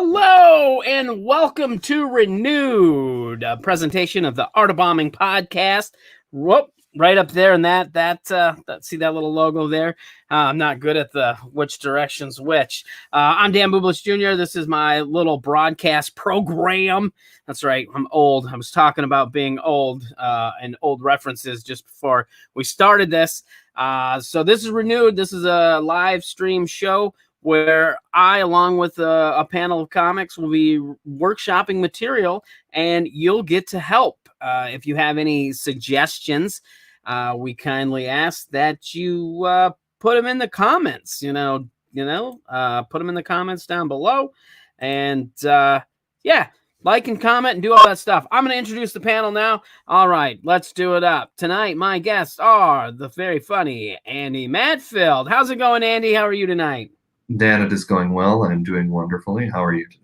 Hello and welcome to Renewed, a presentation of the Art of Bombing podcast. Whoop, right up there in that see that little logo there? I'm not good at the which direction's which. I'm Dan Bublitz Jr. This is my little broadcast program. That's right, I'm old. I was talking about being old and old references just before we started this. So this is Renewed. This is a live stream show where I, along with a panel of comics, will be workshopping material, and you'll get to help. If you have any suggestions, we kindly ask that you put them in the comments. Put them in the comments down below, and like and comment and do all that stuff. I'm going to introduce the panel now. All right, let's do it up. Tonight, my guests are the very funny Andy Mattfield. How's it going, Andy? How are you tonight? Dan, it is going well. I'm doing wonderfully. How are you today?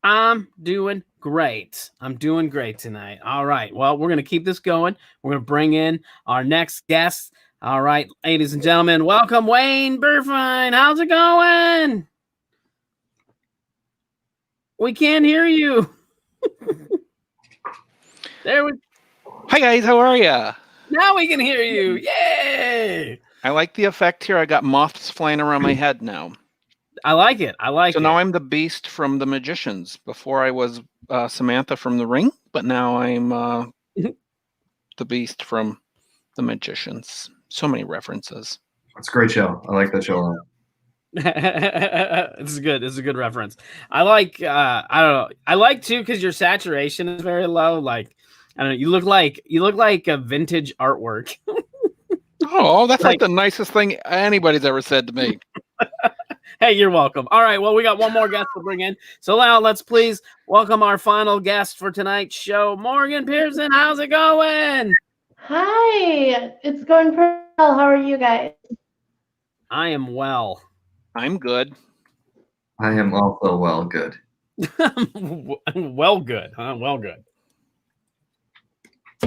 I'm doing great. I'm doing great tonight. All right. Well, we're going to keep this going. We're going to bring in our next guest. All right, ladies and gentlemen, welcome Wayne Burfeind. How's it going? We can't hear you. There we Hi, guys. How are ya? Now we can hear you. Yay! I like the effect here. I got moths flying around my head now. I like it. So now I'm the Beast from The Magicians. Before I was Samantha from The Ring, but now I'm the Beast from The Magicians. So many references. It's a great show. I like that show a lot. It's good. It's a good reference. I like. I don't know. I like too because your saturation is very low. Like, I don't know. You look like a vintage artwork. Oh, that's like the nicest thing anybody's ever said to me. Hey, you're welcome. All right, well, we got one more guest to bring in. So now let's please welcome our final guest for tonight's show, Morgan Pearson. How's it going? Hi, it's going pretty well. How are you guys? I am well. I'm good. I am also well good. Well good, huh? Well good.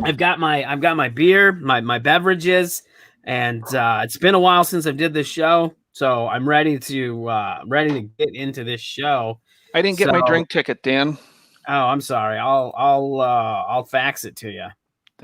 I've got my beer, my beverages, and it's been a while since I did this show, so I'm ready to get into this show. I didn't get my drink ticket, Dan. Oh, I'm sorry. I'll fax it to you.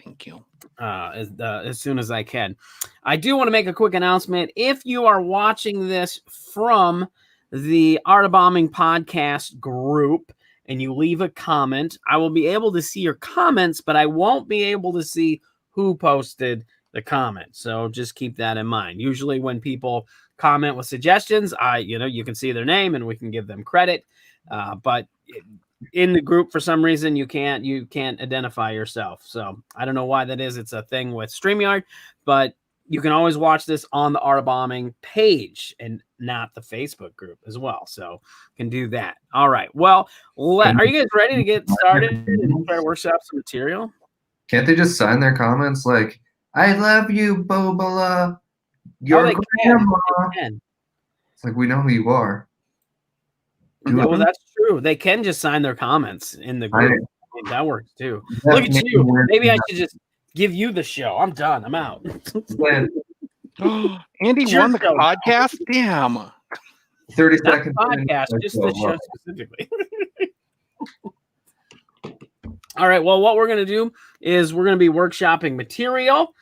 Thank you. As soon as I can. I do want to make a quick announcement. If you are watching this from the Art of Bombing podcast group and you leave a comment, I will be able to see your comments, but I won't be able to see who posted the comment. So just keep that in mind. Usually when people comment with suggestions, you can see their name and we can give them credit. But in the group, for some reason, you can't identify yourself. So I don't know why that is. It's a thing with StreamYard, but you can always watch this on the Art of Bombing page and not the Facebook group as well. So you can do that. All right. Well, are you guys ready to get started and try to workshop some material? Can't they just sign their comments like, I love you, Bobola. Your grandma. They can. It's like, we know who you are. Well, that's true. They can just sign their comments in the group. That works too. Look at you. Maybe I should just give you the show. I'm done. I'm out. Andy won the podcast? Damn. 30 seconds. Podcast, just the show specifically. All right. Well, what we're going to do is we're going to be workshopping material,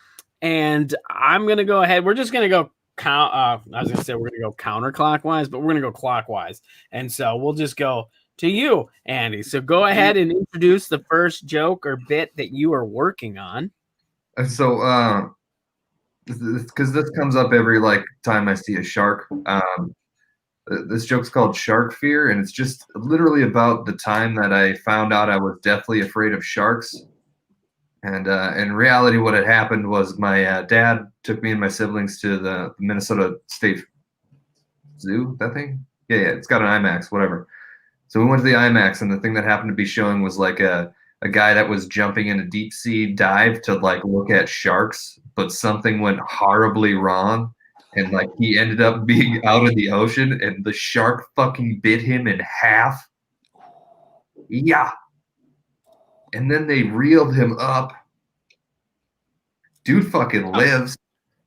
and I'm going to go ahead. We're just going to go I was going to say we're going to go counterclockwise, but we're going to go clockwise. And so we'll just go to you, Andy. So go ahead and introduce the first joke or bit that you are working on. So, because this comes up every time I see a shark. This joke's called Shark Fear, and it's just literally about the time that I found out I was deathly afraid of sharks. And in reality, what had happened was my dad took me and my siblings to the Minnesota State Zoo. That thing? Yeah, it's got an IMAX, whatever. So we went to the IMAX, and the thing that happened to be showing was like a guy that was jumping in a deep sea dive to look at sharks, but something went horribly wrong, and he ended up being out in the ocean, and the shark fucking bit him in half. Yeah. And then they reeled him up. Dude fucking lives.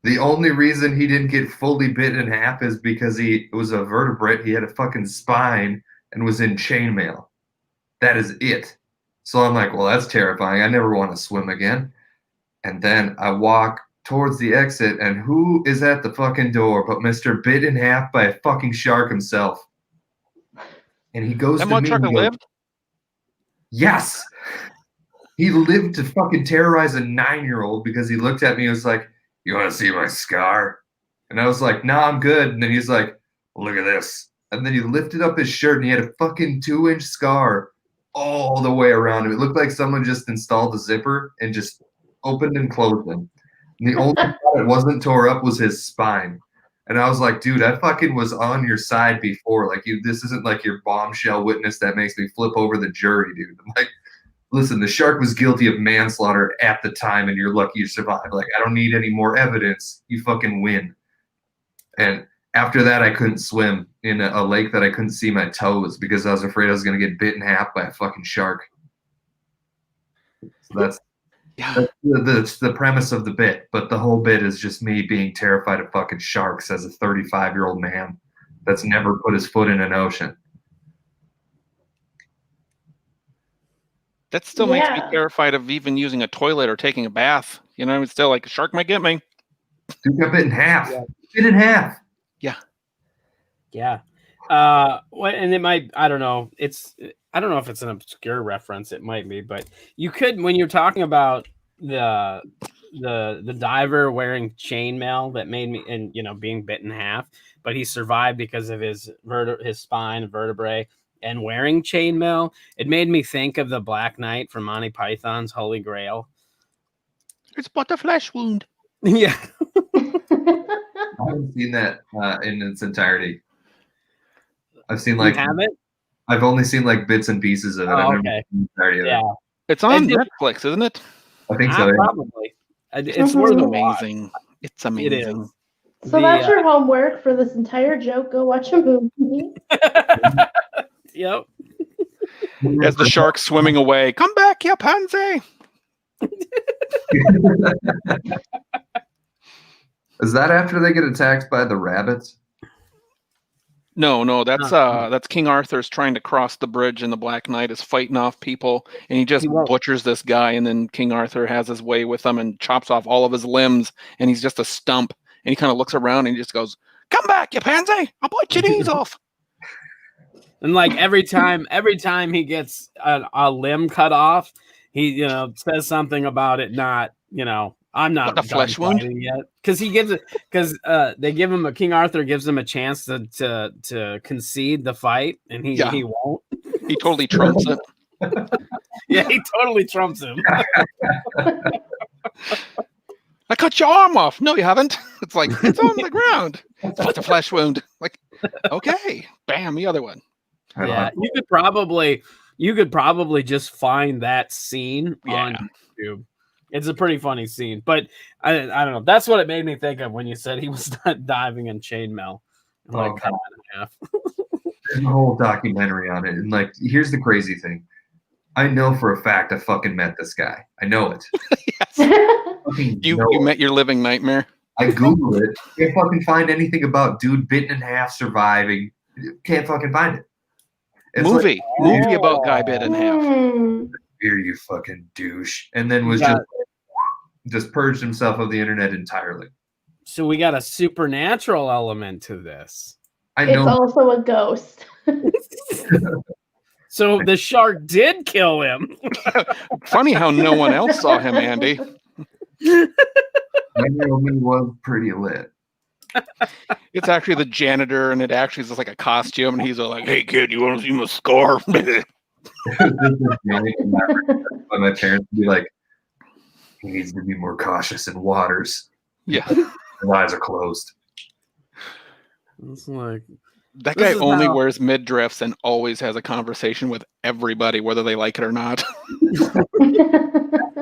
The only reason he didn't get fully bit in half is because he was a vertebrate. He had a fucking spine, and was in chainmail. That is it. So I'm like, well, that's terrifying. I never want to swim again. And then I walk towards the exit, and who is at the fucking door but Mr. Bit in Half by a fucking shark himself? And he goes That to me. motherfucker lived? Yes. He lived to fucking terrorize a 9-year-old because he looked at me and was like, you want to see my scar? And I was like, nah, I'm good. And then he's like, look at this. And then he lifted up his shirt and he had a fucking 2-inch scar all the way around him. It looked like someone just installed a zipper and just opened and closed them. And the only part that wasn't tore up was his spine. And I was like, dude, I fucking was on your side before. Like, this isn't like your bombshell witness that makes me flip over the jury, dude. I'm like, listen, the shark was guilty of manslaughter at the time, and you're lucky you survived. Like, I don't need any more evidence. You fucking win. And after that, I couldn't swim in a lake that I couldn't see my toes because I was afraid I was going to get bit in half by a fucking shark. So that's the premise of the bit. But the whole bit is just me being terrified of fucking sharks as a 35-year-old man that's never put his foot in an ocean. That still makes me terrified of even using a toilet or taking a bath. You know, it's still like a shark might get me. Dude got bit in half. Yeah. Bit in half. Yeah. Yeah. And it might, I don't know. I don't know if it's an obscure reference. It might be, but you could, when you're talking about the diver wearing chainmail that made me, and, being bit in half, but he survived because of his spine, vertebrae, and wearing chainmail, it made me think of the Black Knight from Monty Python's Holy Grail. It's but a flesh wound. Yeah. I haven't seen that in its entirety. I've seen You haven't? I've only seen like bits and pieces of it. I've never seen the entirety of it. It's on Netflix, isn't it? I think so. Yeah. Probably. It's worth amazing. It's amazing. It is. So that's your homework for this entire joke. Go watch a movie. Yep. As the shark's swimming away, come back, you pansy. Is that after they get attacked by the rabbits? No, that's King Arthur's trying to cross the bridge, and the Black Knight is fighting off people, and he just butchers this guy, and then King Arthur has his way with him and chops off all of his limbs, and he's just a stump, and he kind of looks around and he just goes, "Come back, you pansy! I'll bite your knees off." And like every time he gets a limb cut off, he says something about it not I'm not the flesh wound yet, because they give him King Arthur gives him a chance to concede the fight, and he won't. He totally trumps it. Yeah, he totally trumps him. I cut your arm off. No, you haven't. It's like, it's on the ground. It's but a flesh wound. Like, okay, bam, the other one. Yeah, you could probably just find that scene on YouTube. It's a pretty funny scene, but I don't know. That's what it made me think of when you said he was diving in chainmail, cut it in half. There's a whole documentary on it, and like, here's the crazy thing: I know for a fact I fucking met this guy. I know it. You met your living nightmare. I Googled it. Can't fucking find anything about dude bitten in half surviving. Can't fucking find it. It's movie about guy bit in half. Here, you fucking douche, and then was just purged himself of the internet entirely. So we got a supernatural element to this. I know. It's also a ghost. So the shark did kill him. Funny how no one else saw him, Andy. 9-year-old me was pretty lit. It's actually the janitor, and it actually is just like a costume, and he's like, "Hey kid, you want to see my scar?" But my parents would be like, he needs to be more cautious in waters. Yeah. His eyes are closed. It's like, that guy only wears midriffs and always has a conversation with everybody, whether they like it or not.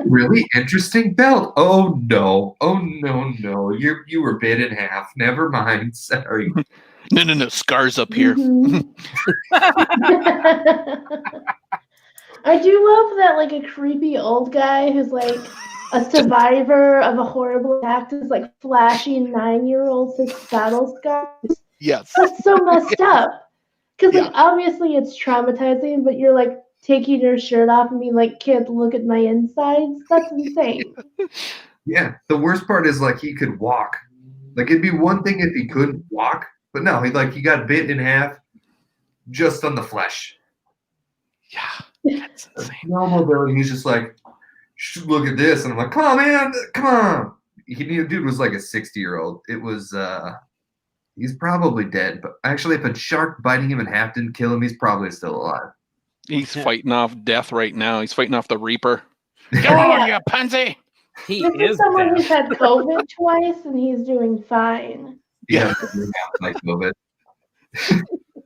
Really interesting belt. Oh no. You were bit in half. Never mind. Sorry. No. Scars up here. I do love that, like, a creepy old guy who's like a survivor of a horrible act is like flashing 9-year-olds with battle scars. Yes. That's so messed up. Because like obviously it's traumatizing, but you're like taking your shirt off and being like, "Kid, look at my insides." That's insane. Yeah, the worst part is like he could walk. Like it'd be one thing if he couldn't walk, but no, he got bit in half just on the flesh. Yeah, that's insane. No mobility. He's just like, look at this, and I'm like, come on, man, come on. Dude was like a 60-year-old. It was he's probably dead. But actually, if a shark biting him in half didn't kill him, he's probably still alive. He's fighting off death right now. He's fighting off the Reaper. Come on, you pansy! He This is is someone dead. who's had COVID twice and he's doing fine. Yeah, like COVID.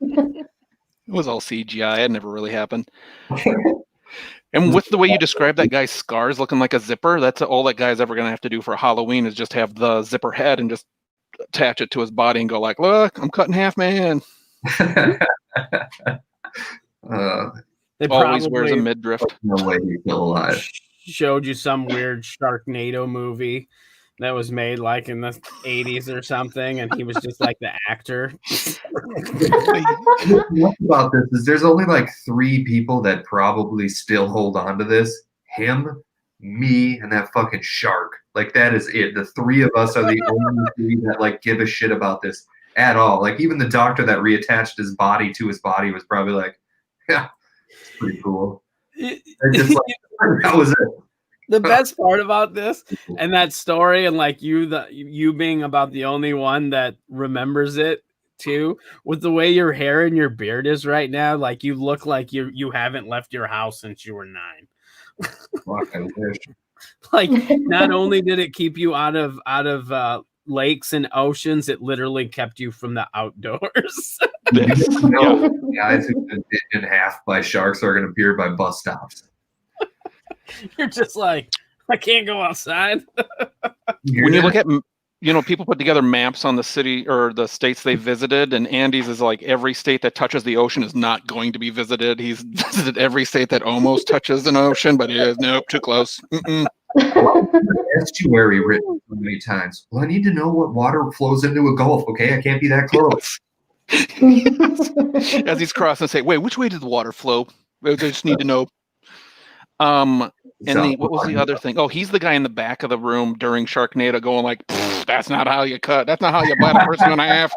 It was all CGI. It never really happened. And with the way you describe that guy's scars looking like a zipper, that's all that guy's ever going to have to do for Halloween is just have the zipper head and just attach it to his body and go like, look, I'm cut in half, man. They Always wears a probably midriff. No way he's still alive. showed you some weird Sharknado movie that was made like in the 80s or something, and he was just like the actor. What about this is there's only like 3 people that probably still hold on to this. Him, me, and that fucking shark. Like that is it. The 3 of us are the only 3 that like give a shit about this at all. Like even the doctor that reattached his body to his body was probably like, yeah, it's pretty cool. Just like, that was it. The best part about this and that story, and like you being about the only one that remembers it too, with the way your hair and your beard is right now, like you look like you haven't left your house since you were 9. Fuck, I wish. Like not only did it keep you out of lakes and oceans, it literally kept you from the outdoors. No, guys who've been bitten in half by sharks are going to appear by bus stops. You're just like, I can't go outside. When you look at, people put together maps on the city or the states they visited, and Andy's is like every state that touches the ocean is not going to be visited. He's visited every state that almost touches an ocean, but he is, nope, too close. Estuary written so many times. Well, I need to know what water flows into a gulf, okay? I can't be that close. As he's crossing, say, wait, which way did the water flow? I just need to know. And what was the other thing? Oh, he's the guy in the back of the room during Sharknado going like, that's not how you cut. That's not how you bite a person in half.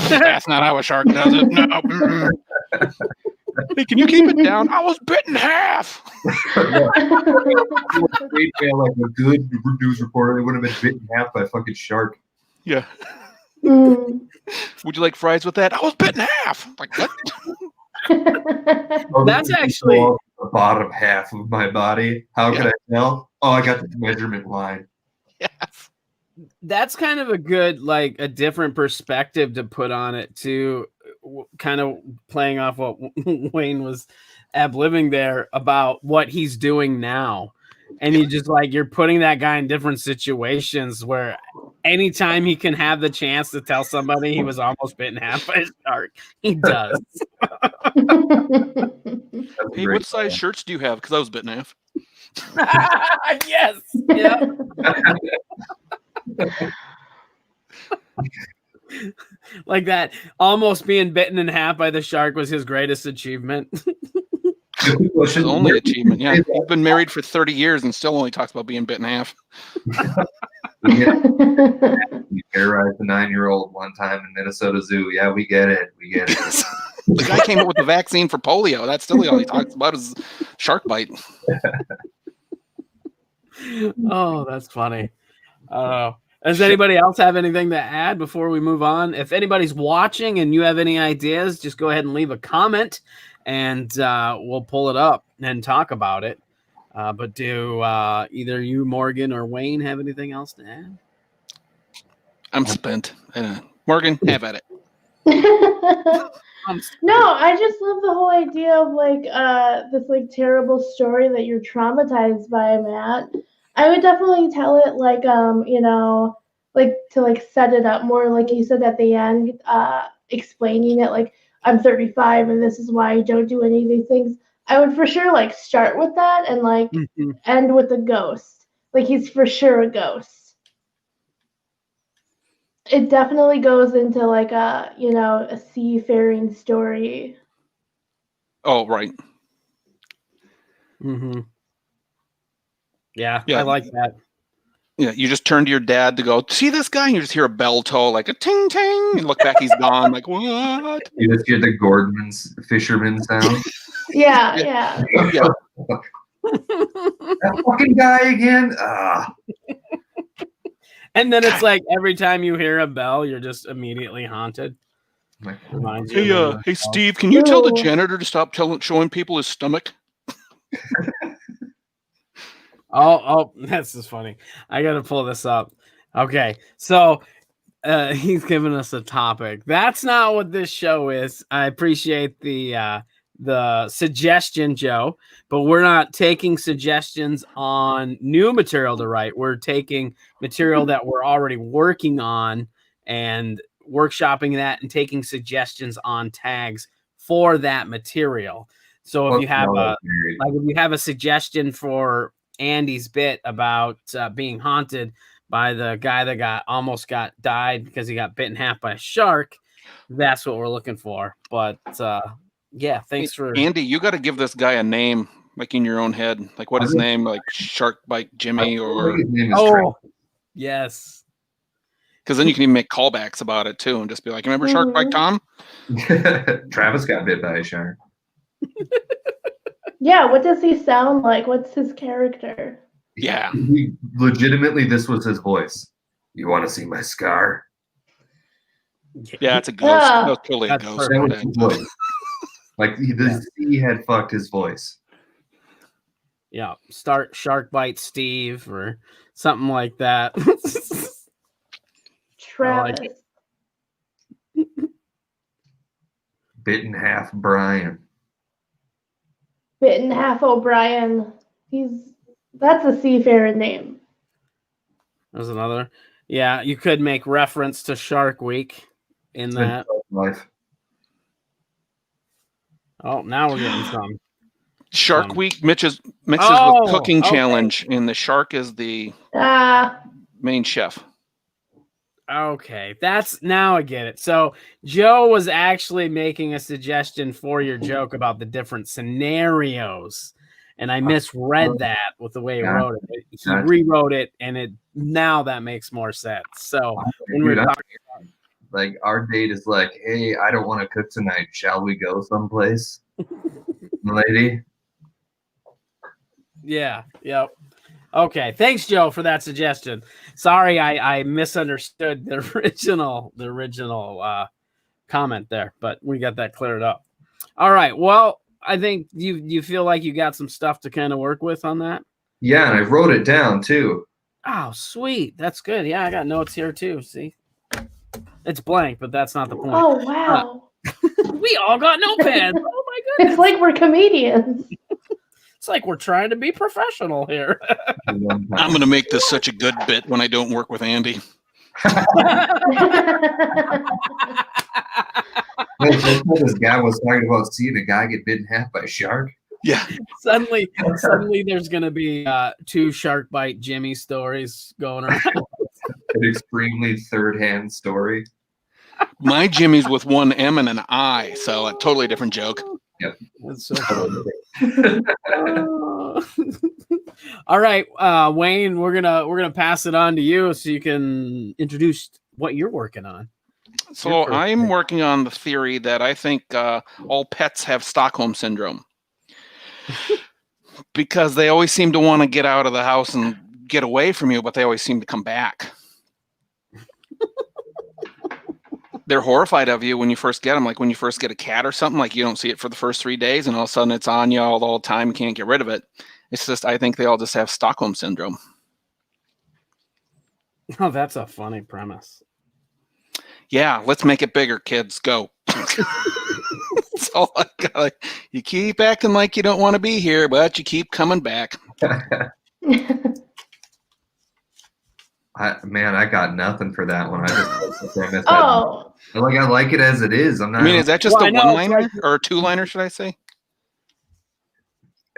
That's not how a shark does it. No. Hey, can you keep it down? I was bit in half. Like a good news reporter, they would have been bitten in half by a fucking shark. Yeah. Would you like fries with that? I was bit in half. Like what? That's actually the bottom half of my body. How could I tell? Oh, I got the measurement line. Yes. That's kind of a good, like a different perspective to put on it too, kind of playing off what Wayne was living there about what he's doing now. And you just like, you're putting that guy in different situations where anytime he can have the chance to tell somebody he was almost bitten in half by a shark, he does. Hey, what size shirts do you have? Because I was bitten in half. Yes. Yeah. Like that, almost being bitten in half by the shark was his greatest achievement. His only achievement. Yeah, he's been married for 30 years and still only talks about being bitten in half. We terrorized a 9-year-old one time in Minnesota Zoo. Yeah, we get it. We get it. The guy came up with the vaccine for polio. That's still all he talks about is shark bite. Oh, that's funny. Does anybody else have anything to add before we move on? If anybody's watching and you have any ideas, just go ahead and leave a comment and we'll pull it up and talk about it. But do either you, Morgan, or Wayne have anything else to add? I'm spent. Morgan, have at it. No, I just love the whole idea of like this like terrible story that you're traumatized by, Matt. I would definitely tell it like like to like set it up more, like you said at the end, explaining it like I'm 35 and this is why I don't do any of these things. I would for sure like start with that and like end with a ghost. Like he's for sure a ghost. it definitely goes into like a a seafaring story. Oh, right. Mm-hmm. Yeah, Yeah. I like that. Yeah, you just turn to your dad to go, see this guy? And you just hear a bell toll, like a ting ting. And look back, he's gone. Like, what? You just hear the Gordon's fisherman sound. Yeah. Yeah. That fucking guy again. And then it's like every time you hear a bell, you're just immediately haunted. Reminds you of Hey, Steve, can you tell the Ooh. janitor to stop showing people his stomach? Oh, that's just funny. I gotta pull this up. Okay, so he's giving us a topic. That's not what this show is. I appreciate the suggestion, Joe, but we're not taking suggestions on new material to write. We're taking material that we're already working on and workshopping that and taking suggestions on tags for that material. So if you have a suggestion for Andy's bit about being haunted by the guy that almost died because he got bit in half by a shark, that's what we're looking for. But yeah, thanks for Andy. You got to give this guy a name, like in your own head. Like what his name, like Shark Bite Jimmy, or yes, because then you can even make callbacks about it too, and just be like, remember Shark Bite Tom? Travis got bit by a shark. Yeah, what does he sound like? What's his character? Yeah. Legitimately, this was his voice. You want to see my scar? Yeah, it's a ghost. That was totally a ghost. That was his voice. Like the sea had fucked his voice. Yeah, start Shark Bite Steve or something like that. Travis. Bit in half Brian. Bit in half O'Brien. That's a seafaring name. There's another. Yeah, you could make reference to Shark Week in that. Life. Oh, now we're getting some. Shark Week mixes with Cooking Challenge, and the shark is the main chef. Okay, now I get it. So Joe was actually making a suggestion for your joke about the different scenarios, and I misread that with the way he wrote it. He rewrote it, and now that makes more sense. So when we're talking about, like our date is like, hey, I don't want to cook tonight. Shall we go someplace, lady? Yeah. Yep. Okay, thanks, Joe, for that suggestion. Sorry, I misunderstood the original comment there, but we got that cleared up. All right. Well, I think you feel like you got some stuff to kind of work with on that. Yeah, and I wrote it down too. Oh, sweet. That's good. Yeah, I got notes here too. See, it's blank, but that's not the point. Oh wow. We all got notepads. Oh my goodness. It's like we're comedians. It's like we're trying to be professional here. I'm going to make this such a good bit when I don't work with Andy. This guy was talking about seeing a guy get bitten in half by a shark. Yeah. Suddenly there's going to be 2 Shark Bite Jimmy stories going around. An extremely third-hand story. My Jimmy's with one M and an I, so a totally different joke. Yep. That's so funny. All right, Wayne, we're gonna pass it on to you so you can introduce what you're working on. So I'm working on the theory that I think all pets have Stockholm syndrome because they always seem to want to get out of the house and get away from you, but they always seem to come back. They're horrified of you when you first get them. Like when you first get a cat or something, like you don't see it for the first 3 days and all of a sudden it's on you all the time. You can't get rid of it. It's just, I think they all just have Stockholm syndrome. Oh, that's a funny premise. Yeah, let's make it bigger, kids. Go. That's all I got. You keep acting like you don't want to be here, but you keep coming back. I got nothing for that one. I just Oh. I like it as it is. I'm not. I mean, is that just a one-liner or a two-liner, should I say?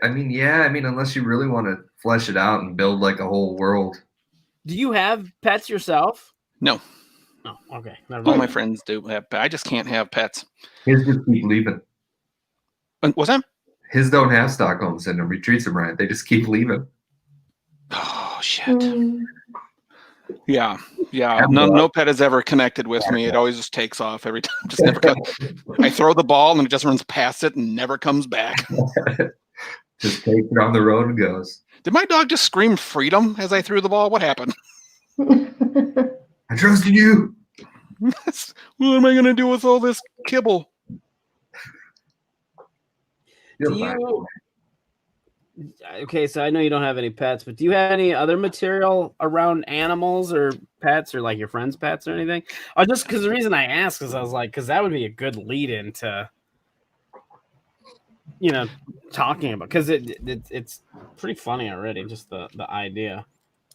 I mean, yeah. I mean, unless you really want to flesh it out and build like a whole world. Do you have pets yourself? No. Oh, okay. Never All my mind. friends do have. I just can't have pets. His just keep leaving. What's that? His don't have Stockholm syndrome. He treats them right. They just keep leaving. Oh shit. Mm. Yeah. No pet has ever connected with me. It always just takes off every time. Just never comes. I throw the ball and it just runs past it and never comes back. Just takes it on the road and goes. Did my dog just scream freedom as I threw the ball? What happened? I trusted you. What am I gonna do with all this kibble? You're Do fine. you? Okay, so I know you don't have any pets, but do you have any other material around animals or pets or like your friends' pets or anything? Or just because the reason I asked is I was like, because that would be a good lead into, talking about, because it's pretty funny already, just the idea.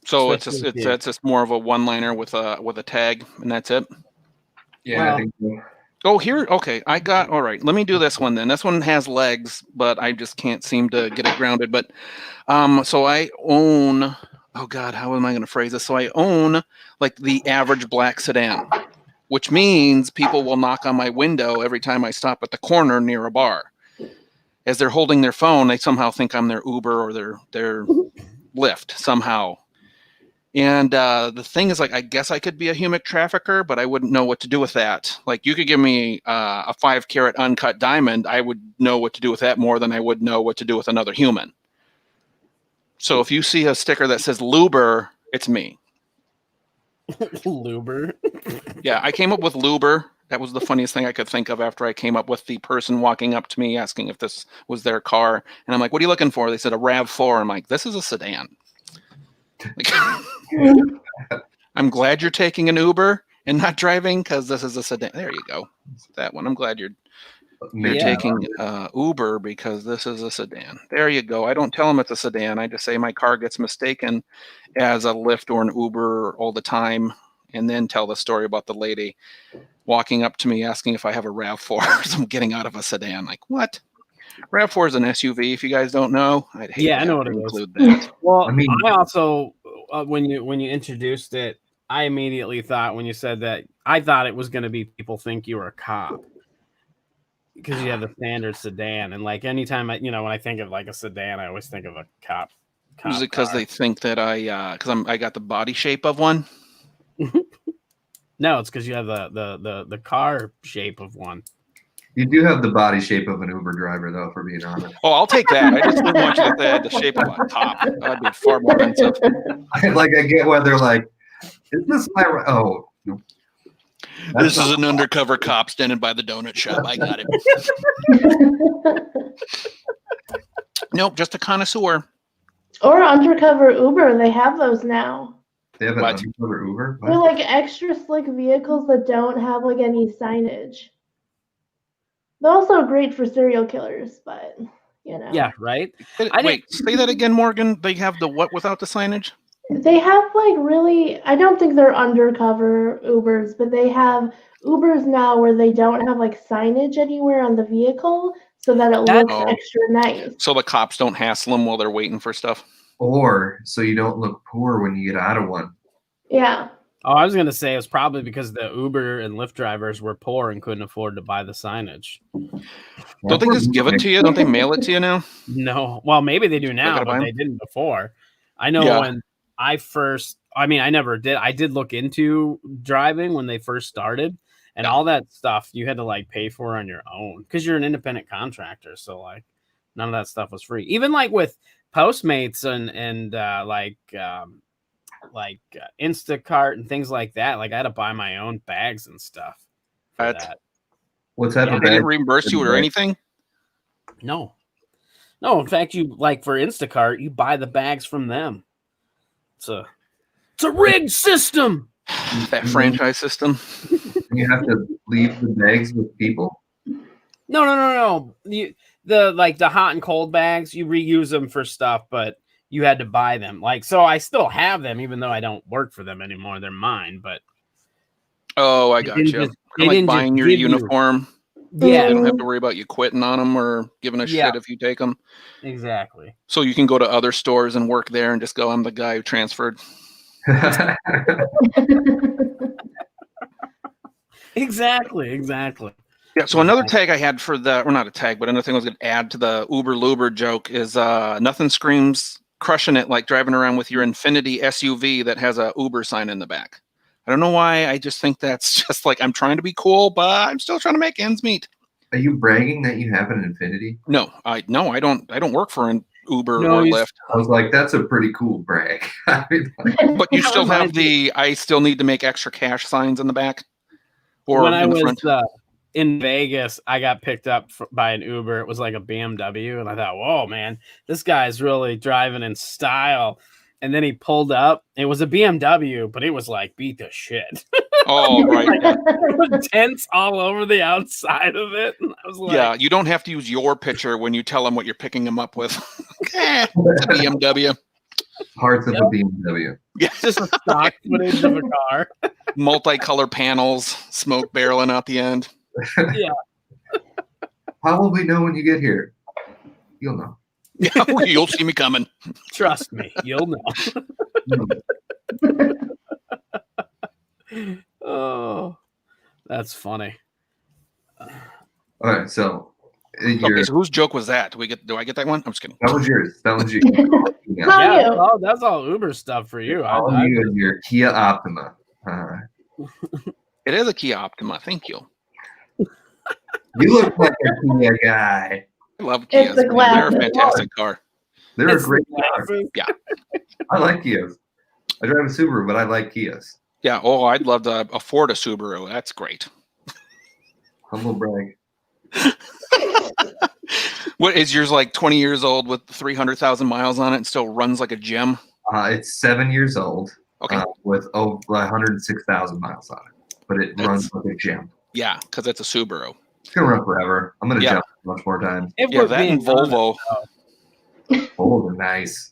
So Especially if it's just more of a one-liner with a tag, and that's it. Yeah, Well, I think so. Oh, here. Okay, all right. Let me do this one then. This one has legs, but I just can't seem to get it grounded. But so I own. Oh God, how am I going to phrase this? So I own like the average black sedan, which means people will knock on my window every time I stop at the corner near a bar. As they're holding their phone, they somehow think I'm their Uber or their Lyft somehow. And the thing is, like, I guess I could be a human trafficker, but I wouldn't know what to do with that. Like, you could give me a 5-carat uncut diamond. I would know what to do with that more than I would know what to do with another human. So if you see a sticker that says Luber, it's me. Luber. Yeah, I came up with Luber. That was the funniest thing I could think of after I came up with the person walking up to me asking if this was their car. And I'm like, what are you looking for? They said a RAV4. I'm like, this is a sedan. Like, I'm glad you're taking an Uber and not driving because this is a sedan. There you go. That one. I'm glad you're taking Uber because this is a sedan. There you go. I don't tell them it's a sedan. I just say my car gets mistaken as a Lyft or an Uber all the time, and then tell the story about the lady walking up to me asking if I have a RAV4 so I'm getting out of a sedan. Like, what? RAV4 is an SUV, if you guys don't know. I'd hate I know what to it is. include that. Well, I mean- I also when you introduced it, I immediately thought when you said that, I thought it was going to be people think you were a cop because you have the standard sedan, and like anytime when I think of like a sedan, I always think of a cop. Is it because they think that I got the body shape of one? No, it's because you have the car shape of one. You do have the body shape of an Uber driver, though, for being honest. Oh, I'll take that. I just didn't want you to say I had the shape of a cop. That'd be far more offensive. I get why they're like, is this my... Oh, no. This is an undercover cop standing by the donut shop. I got it. Nope, just a connoisseur. Or undercover Uber, they have those now. They have an What? undercover Uber? They're like extra slick vehicles that don't have like any signage. They're also great for serial killers, but Yeah, right. Wait, say that again, Morgan. They have the what without the signage? They have like really, I don't think they're undercover Ubers, but they have Ubers now where they don't have like signage anywhere on the vehicle so that it looks extra nice. So the cops don't hassle them while they're waiting for stuff? Or so you don't look poor when you get out of one. Yeah. Oh, I was going to say it was probably because the Uber and Lyft drivers were poor and couldn't afford to buy the signage. Don't they just give it to you? Don't they mail it to you now? No. Well, maybe they do now, but they didn't before. I know when I never did. I did look into driving when they first started, and all that stuff you had to like pay for on your own because you're an independent contractor. So like none of that stuff was free. Even like with Postmates and Instacart and things like that. Like I had to buy my own bags and stuff for that. What type of They bag? didn't reimburse you or anything? No. In fact, you like for Instacart, you buy the bags from them. It's a rigged system. That franchise system. You have to leave the bags with people. No. The hot and cold bags, you reuse them for stuff, but you had to buy them. Like, so I still have them, even though I don't work for them anymore. They're mine, but. Oh, I got you. Like buying your uniform. Yeah. You don't have to worry about you quitting on them or giving a shit if you take them. Exactly. So you can go to other stores and work there and just go, I'm the guy who transferred. Exactly. Yeah, so another tag I had for the, or not a tag, but another thing I was going to add to the Uber Luber joke is nothing screams crushing it like driving around with your Infinity SUV that has a Uber sign in the back. I don't know why. I just think that's just like, I'm trying to be cool, but I'm still trying to make ends meet. Are you bragging that you have an Infinity? No, I don't work for an Uber No, or he's- Lyft. I was like, that's a pretty cool brag. I mean, like, But you That still have reminds me- I still need to make extra cash signs in the back or when I in the was front. in Vegas, I got picked up by an Uber. It was like a BMW, and I thought, "Whoa, man, this guy's really driving in style." And then he pulled up. It was a BMW, but it was like beat the shit. Oh, right. Yeah. There was dents all over the outside of it. And I was like, Yeah, you don't have to use your picture when you tell them what you're picking them up with. It's a BMW. parts of a BMW. Yeah. it's just a stock footage of a car. Multicolor panels, smoke barreling out the end. How will we know when you get here? You'll know. You'll see me coming. Trust me, you'll know. Oh, that's funny. All right, so Okay, so whose joke was that? Do I get that one? I'm just kidding. that was yours. That was you. How Yeah, you? that's all Uber stuff for you. All I- you and your Kia Optima. All right. It is a Kia Optima. Thank you. You look like a Kia guy. I love It's Kias. the Man. They're a glasses. fantastic car. They're a It's great car. glasses. I like Kias. I drive a Subaru, but I like Kias. Yeah. Oh, I'd love to afford a Subaru. That's great. Humble brag. What is yours like 20 years old with 300,000 miles on it and still runs like a gem? It's 7 years old Okay. with over 106,000 miles on it, but it runs like a gem. Yeah, because it's a Subaru. It's gonna run forever. I'm gonna Yeah. jump much more times. If Yeah, we're that being and Volvo. Oh, they're nice.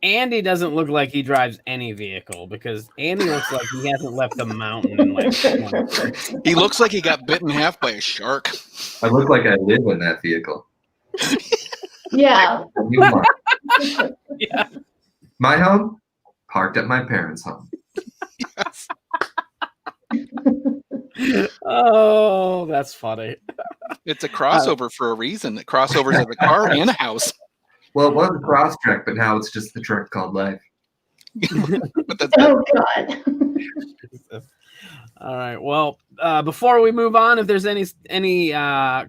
Andy doesn't look like he drives any vehicle because Andy looks like he hasn't left the mountain in like 20 years. He looks like he got bit in half by a shark. I look like I live in that vehicle. Yeah. You want- Yeah. My home, parked at my parents' home. Yes. Oh, that's funny. It's a crossover for a reason. It crossovers as a car and a house. Well, it was a cross trek, but now it's just the trek called life. But that's Oh God. All right. Well, before we move on, if there's any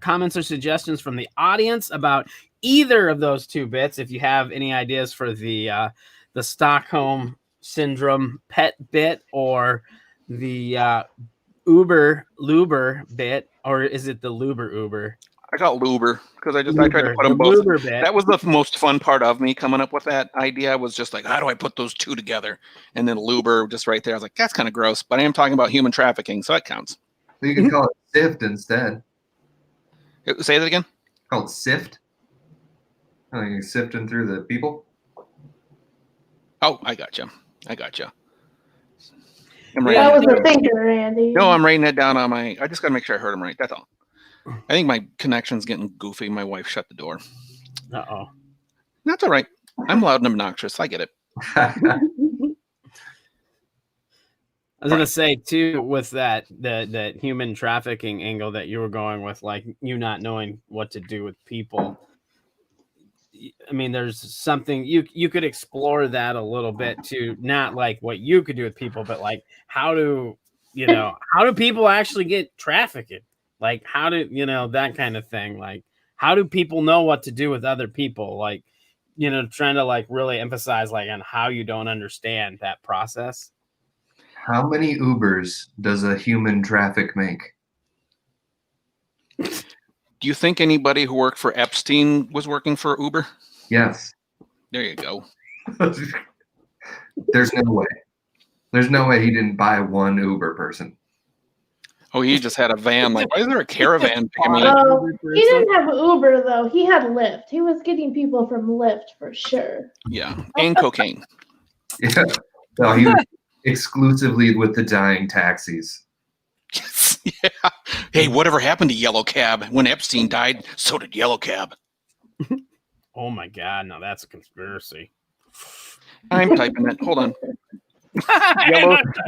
comments or suggestions from the audience about either of those two bits, if you have any ideas for the Stockholm syndrome pet bit or the Uber Luber bit, or is it the Luber Uber? I got Luber because I tried to put The them both. Luber bit. That was the most fun part of me coming up with that idea. Was just like, how do I put those two together? And then Luber just right there. I was like, that's kind of gross, but I am talking about human trafficking, so that counts. So you can call it sift instead. Say that again. Call it sift. Oh, you're sifting through the people. Oh, I got you. I'm That writing. was a thinker, Andy. No, I'm writing that down on my. I just got to make sure I heard him right. That's all. I think my connection's getting goofy. My wife shut the door. Uh-oh. That's all right. I'm loud and obnoxious. I get it. I was gonna say too, with that human trafficking angle that you were going with, like you not knowing what to do with people. I mean, there's something you could explore that a little bit too, not like what you could do with people, but like how do people actually get trafficked? Like how do that kind of thing? Like how do people know what to do with other people? Like trying to like really emphasize like on how you don't understand that process. How many Ubers does a human traffic make? Do you think anybody who worked for Epstein was working for Uber? Yes. There you go. There's no way. There's no way he didn't buy one Uber person. Oh, he just had a van. Like, why is there a caravan picking me up? Oh, he didn't have Uber though. He had Lyft. He was getting people from Lyft for sure. Yeah, and cocaine. Yeah. No, he was exclusively with the dying taxis. Yes. Yeah. Hey, whatever happened to Yellow Cab? When Epstein died, so did Yellow Cab. Oh my God! Now that's a conspiracy. I'm typing it. Hold on.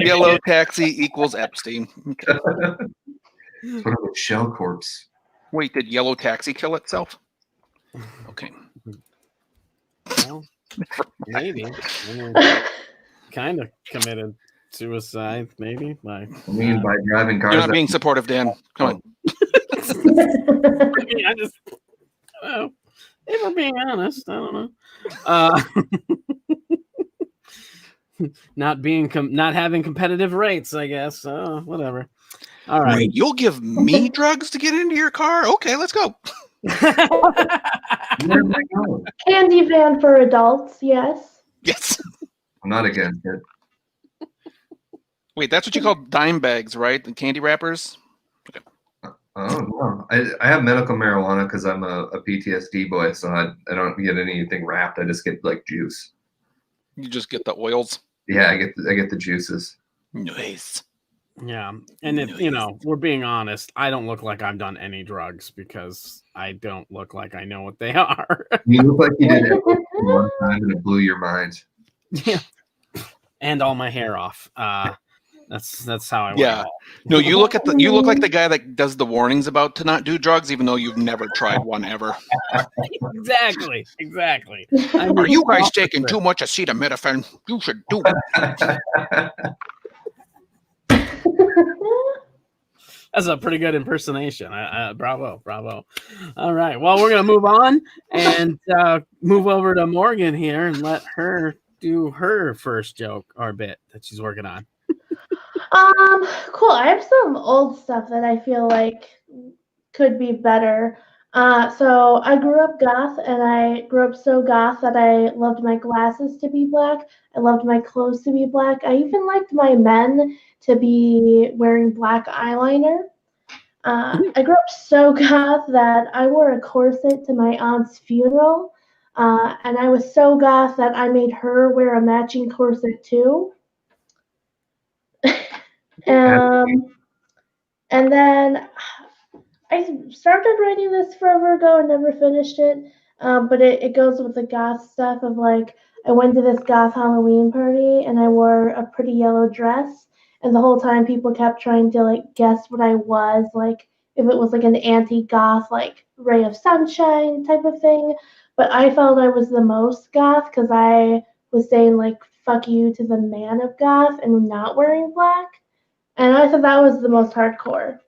Yellow taxi equals Epstein. Okay. It's one of the shell corpse. Wait, did Yellow Taxi kill itself? Okay. Well, maybe. I mean, kind of committed suicide, maybe. Like, I mean, by driving cars. You're not being supportive, Dan. Come on. I mean, I just, I don't know. If we're being honest, I don't know. Not having competitive rates, I guess. Whatever. All right. Wait, you'll give me drugs to get into your car? Okay, let's go. Where am I going? Candy van for adults, yes. Yes. I'm not against it. Wait, that's what you call dime bags, right? The candy wrappers? Oh no, I have medical marijuana because I'm a PTSD boy, so I don't get anything wrapped. I just get like juice. You just get the oils. Yeah, I get the juices. Nice. Yeah, and if we're being honest, I don't look like I've done any drugs because I don't look like I know what they are. You look like you did everything one time and it blew your mind. Yeah, and all my hair off. That's how I. Yeah. No, you look like the guy that does the warnings about to not do drugs, even though you've never tried one ever. Exactly. I mean, are you guys taking too much acetaminophen? You should do it. That's a pretty good impersonation. Bravo. All right. Well, we're going to move on and move over to Morgan here and let her do her first joke or bit that she's working on. Cool. I have some old stuff that I feel like could be better. So I grew up goth, and I grew up so goth that I loved my glasses to be black. I loved my clothes to be black. I even liked my men to be wearing black eyeliner. I grew up so goth that I wore a corset to my aunt's funeral, and I was so goth that I made her wear a matching corset too. And then I started writing this forever ago and never finished it. But it goes with the goth stuff of like, I went to this goth Halloween party and I wore a pretty yellow dress. And the whole time people kept trying to like guess what I was, like if it was like an anti-goth, like ray of sunshine type of thing. But I felt I was the most goth because I was saying like, fuck you to the man of goth and not wearing black. And I thought that was the most hardcore.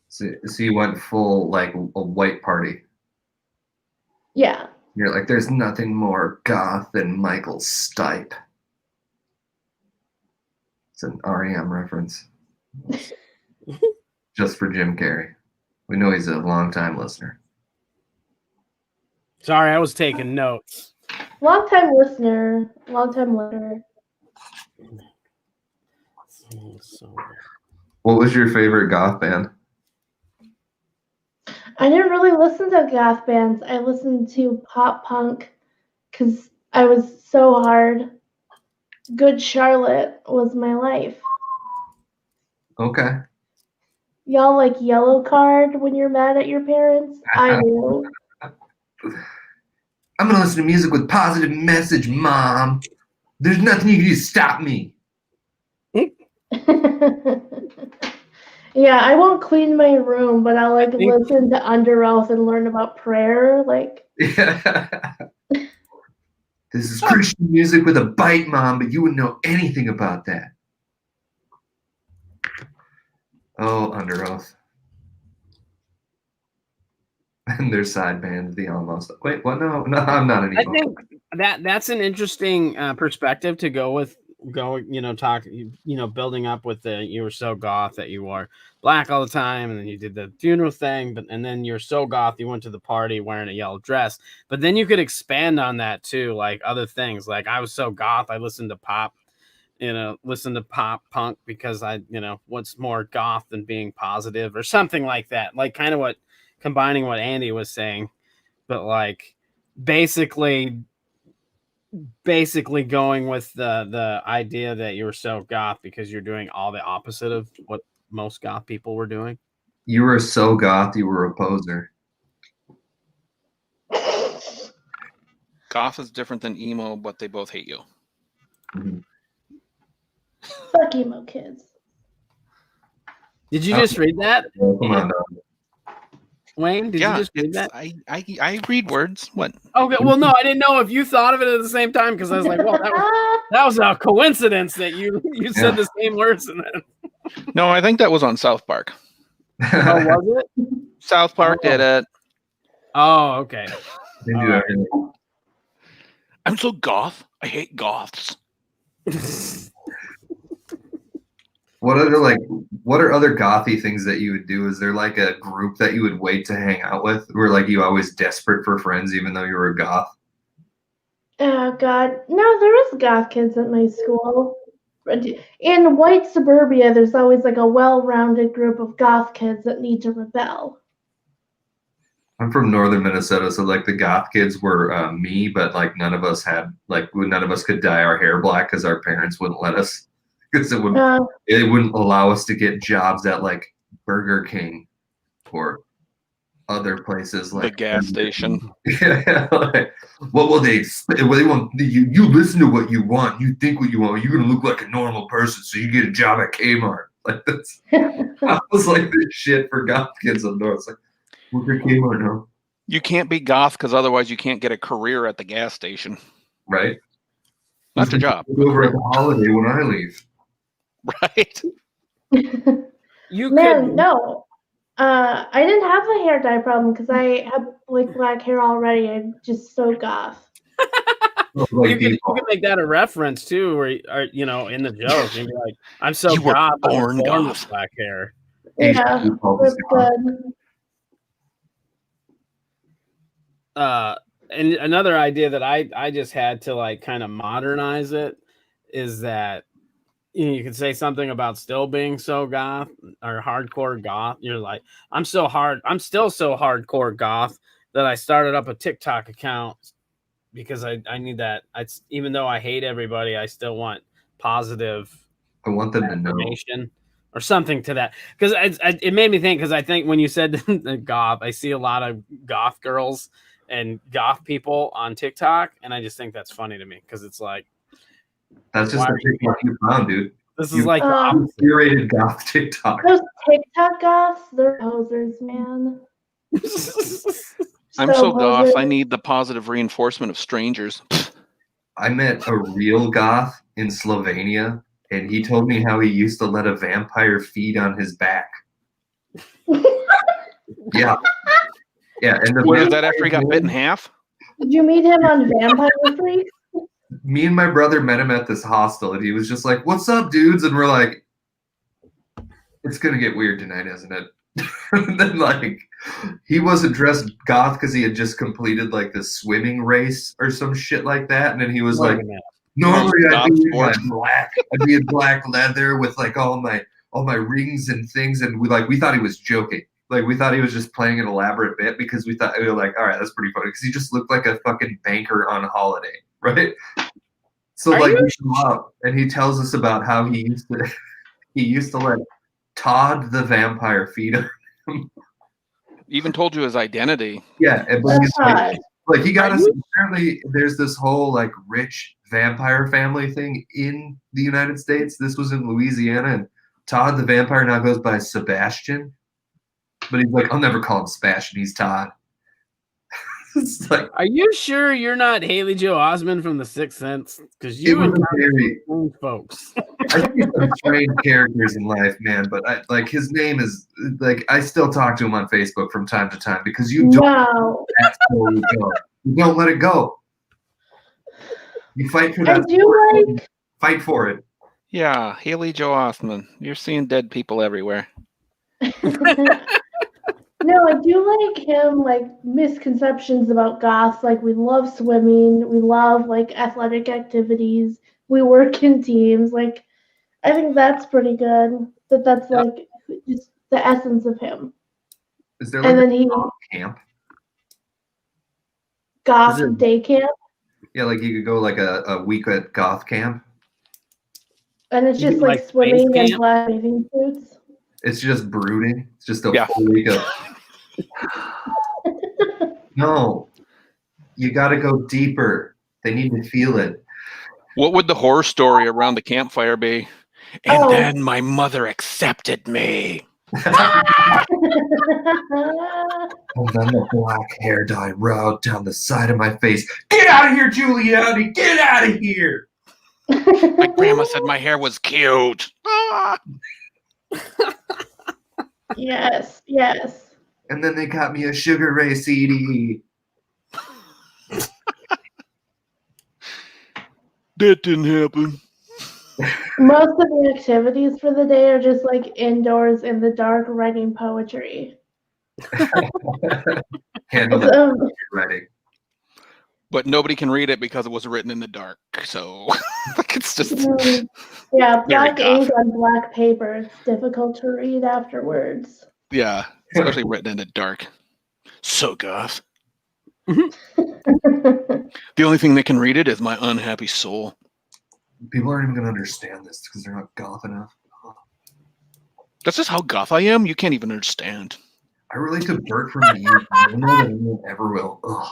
So you went full like a white party. Yeah. You're like, there's nothing more goth than Michael Stipe. It's an REM reference. Just for Jim Carrey. We know he's a long-time listener. Sorry, I was taking notes. Long-time listener. What was your favorite goth band? I didn't really listen to goth bands. I listened to pop punk because I was so hard. Good Charlotte was my life. Okay. Y'all like Yellow Card when you're mad at your parents? I do. I'm going to listen to music with positive message, Mom. There's nothing you can do to stop me. Yeah, I won't clean my room, but I'll like listen to Under Oath and learn about prayer. Like, yeah. This is Christian music with a bite, Mom, but you wouldn't know anything about that. Oh, Under Oath. And their side band, the Almost. Wait, what? No, I'm not anymore. I think that's an interesting perspective to go, building up with you were so goth that you wore black all the time, and then you did the funeral thing, and then you're so goth you went to the party wearing a yellow dress. But then you could expand on that too, like other things. Like I was so goth I listened to pop punk because what's more goth than being positive or something like that. Like kind of combining what Andy was saying, but like basically going with the idea that you were so goth because you're doing all the opposite of what most goth people were doing. You were so goth, you were a poser. Goth is different than emo, but they both hate you. Mm-hmm. Fuck emo kids. Did you just read that? Come on, dog. Wayne, did you just read that? I read words. What? Okay, well, no, I didn't know if you thought of it at the same time because I was like, well, that was a coincidence that you said the same words. And then... No, I think that was on South Park. Oh, was it? South Park did it. Oh, okay. They do everything. I'm so goth. I hate goths. What are other gothy things that you would do? Is there like a group that you would wait to hang out with, or like you always desperate for friends even though you were a goth? Oh God, no, there is goth kids at my school. In white suburbia, there's always like a well-rounded group of goth kids that need to rebel. I'm from northern Minnesota, so like the goth kids were me, but like none of us could dye our hair black because our parents wouldn't let us, because it wouldn't allow us to get jobs at like Burger King or other places like the gas station. Yeah, like, what will they expect? Well, they want you listen to what you want, you think what you want, you're gonna look like a normal person, so you get a job at Kmart. Like that's I was like this shit for goth kids up north. It's like, work at Kmart now. You can't be goth because otherwise you can't get a career at the gas station. Right? Not your job. Over at the holiday when I leave. Right. No. I didn't have the hair dye problem because I have like black hair already. I'm just so goth. You can make that a reference too, or in the joke, and be like, "I'm so You were goth, born goth with black hair." Yeah, that's good. And another idea that I just had to like kind of modernize it is that you could say something about still being so goth or hardcore goth. You're like, I'm still so hardcore goth that I started up a TikTok account because I need that. Even though I hate everybody, I still want positive. I want them to know. Or something to that, because it made me think. Because I think when you said goth, I see a lot of goth girls and goth people on TikTok, and I just think that's funny to me because it's like, that's just the TikTok you found, dude. This is like curated goth TikTok. Those TikTok goths, they're posers, man. I'm so goth. I need the positive reinforcement of strangers. I met a real goth in Slovenia, and he told me how he used to let a vampire feed on his back. Yeah. Yeah. And Was that after he got bit in half? Did you meet him on Vampire Freaks? Me and my brother met him at this hostel, and he was just like, "What's up, dudes?" And we're like, "It's gonna get weird tonight, isn't it?" And then like, he wasn't dressed goth because he had just completed like the swimming race or some shit like that, and then he was like, "Normally I'd be in black leather with like all my rings and things," and we thought he was joking. Like, we thought he was just playing an elaborate bit because we were like, all right, that's pretty funny. Because he just looked like a fucking banker on holiday, right? So, we come up, and he tells us about how he used to let Todd the vampire feed on him. Even told you his identity. Yeah, and like he got us. Apparently, there's this whole like rich vampire family thing in the United States. This was in Louisiana, and Todd the vampire now goes by Sebastian. But he's like, I'll never call him Sebastian. He's Todd. It's like, are you sure you're not Haley Joel Osment from The Sixth Sense? Because you and strange folks. I think some strange characters in life, man. But his name is like, I still talk to him on Facebook from time to time because you don't let it go. You don't let it go. You fight for that. Fight for it. Yeah, Haley Joel Osment. You're seeing dead people everywhere. No, I do like him, like, misconceptions about goths. Like, we love swimming. We love, like, athletic activities. We work in teams. Like, I think that's pretty good. That's like, just the essence of him. Is there, like, a goth camp? Goth day camp? Yeah, like, you could go, like, a week at goth camp. And it's just, like swimming and black bathing suits. It's just brooding. It's just a full week of. No, you got to go deeper. They need to feel it. What would the horror story around the campfire be? And then my mother accepted me. And then the black hair dye route down the side of my face. Get out of here, Giuliani! Get out of here! My grandma said my hair was cute. Yes, yes. And then they got me a Sugar Ray CD. That didn't happen. Most of the activities for the day are just like indoors in the dark writing poetry. Handle It's, it. Ready. But nobody can read it because it was written in the dark. So like it's just yeah, very black ink goth. on black paper. It's difficult to read afterwards. Yeah, especially written in the dark. So goth. Yeah, The only thing that can read it is my unhappy soul. People aren't even going to understand this because they're not goth enough. That's just how goth I am. You can't even understand. I relate to Bert from the youth more than anyone ever will. Ugh.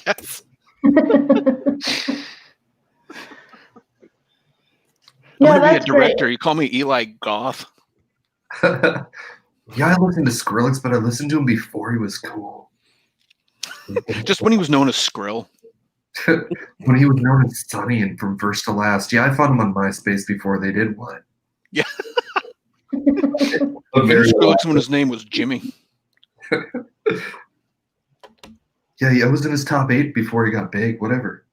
Yes. yeah, I'm gonna be a that's director. great. You call me Eli Goth. Yeah, I listened to Skrillex, but I listened to him before he was cool. Just when he was known as Skrill. When he was known as Sonny and From First to Last. Yeah, I found him on MySpace before they did what? Yeah. But very Skrillex when his name was Jimmy. yeah, I was in his top 8 before he got big. Whatever.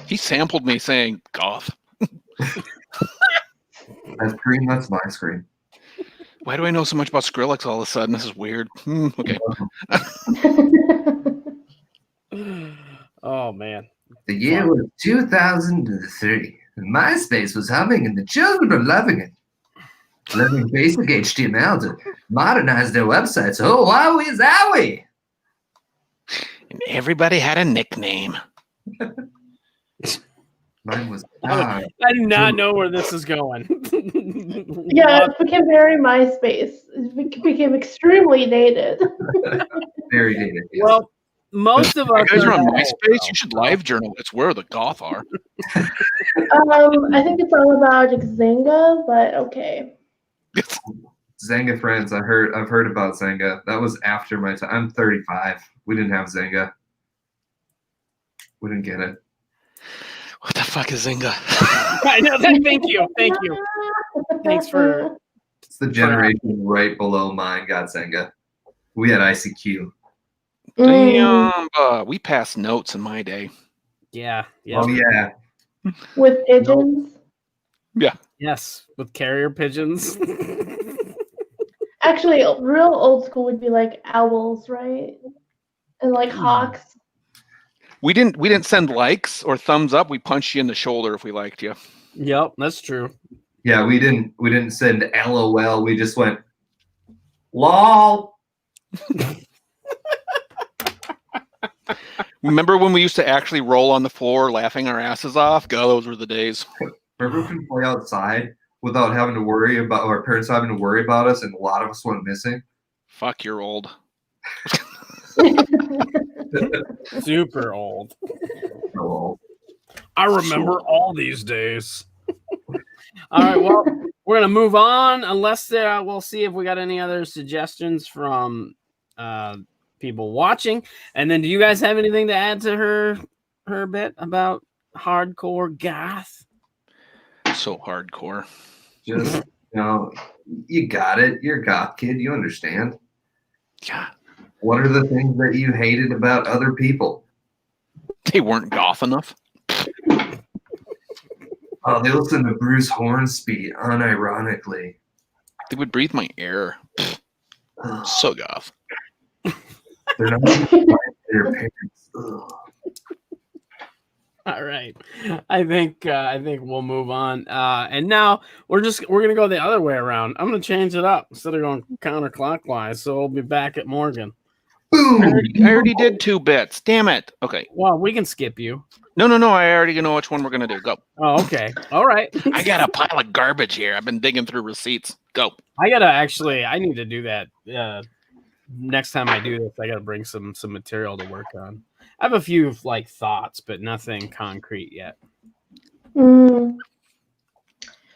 He sampled me saying goth. That screen, that's my screen. Why do I know so much about Skrillex all of a sudden? This is weird. Okay. Oh man. The year was 2003. MySpace was humming and the children were loving it. Learning basic HTML to modernize their websites. Oh, wowie zowie! And everybody had a nickname. Mine was I do not know where this is going. Yeah, it became very MySpace. It became extremely dated. very dated. Yes. Well, most of us You guys are on know, MySpace. You should live journal. It's where the goth are. I think it's all about Xanga, but okay. Zanga friends, I've heard about Zanga. That was after my time. I'm 35. We didn't have Zanga. We didn't get it. What the fuck is Zynga? I know that. Thank you. Thanks for. It's the generation right below mine got Zanga. We had ICQ. Damn, we passed notes in my day. Yeah. Oh yeah. With pigeons. Yes, with carrier pigeons. Actually, real old school would be like owls, right? And like hawks. We didn't send likes or thumbs up. We punched you in the shoulder if we liked you. Yep, that's true. Yeah, we didn't send LOL. We just went LOL. Remember when we used to actually roll on the floor laughing our asses off? God, those were the days. Remember we could play outside without having to worry about our parents having to worry about us, and a lot of us went missing. Fuck, you're old. Super old. LOL. I remember all these days. All right, well, we're gonna move on unless we'll see if we got any other suggestions from people watching. And then, do you guys have anything to add to her bit about hardcore goth? So hardcore. Just you got it. You're a goth kid. You understand. Yeah. What are the things that you hated about other people? They weren't goth enough. Oh, they listen to Bruce Hornsby unironically. They would breathe my air. Ugh, So goth. they're not even their parents. Ugh. All right, I think we'll move on. And now we're gonna go the other way around. I'm gonna change it up instead of going counterclockwise. So we'll be back at Morgan. Boom! I already did 2 bits. Damn it. Okay. Well, we can skip you. No. I already know which one we're gonna do. Go. Oh, okay. All right. I got a pile of garbage here. I've been digging through receipts. Go. I need to do that. Next time I do this, I gotta bring some material to work on. I have a few thoughts, but nothing concrete yet. Mm.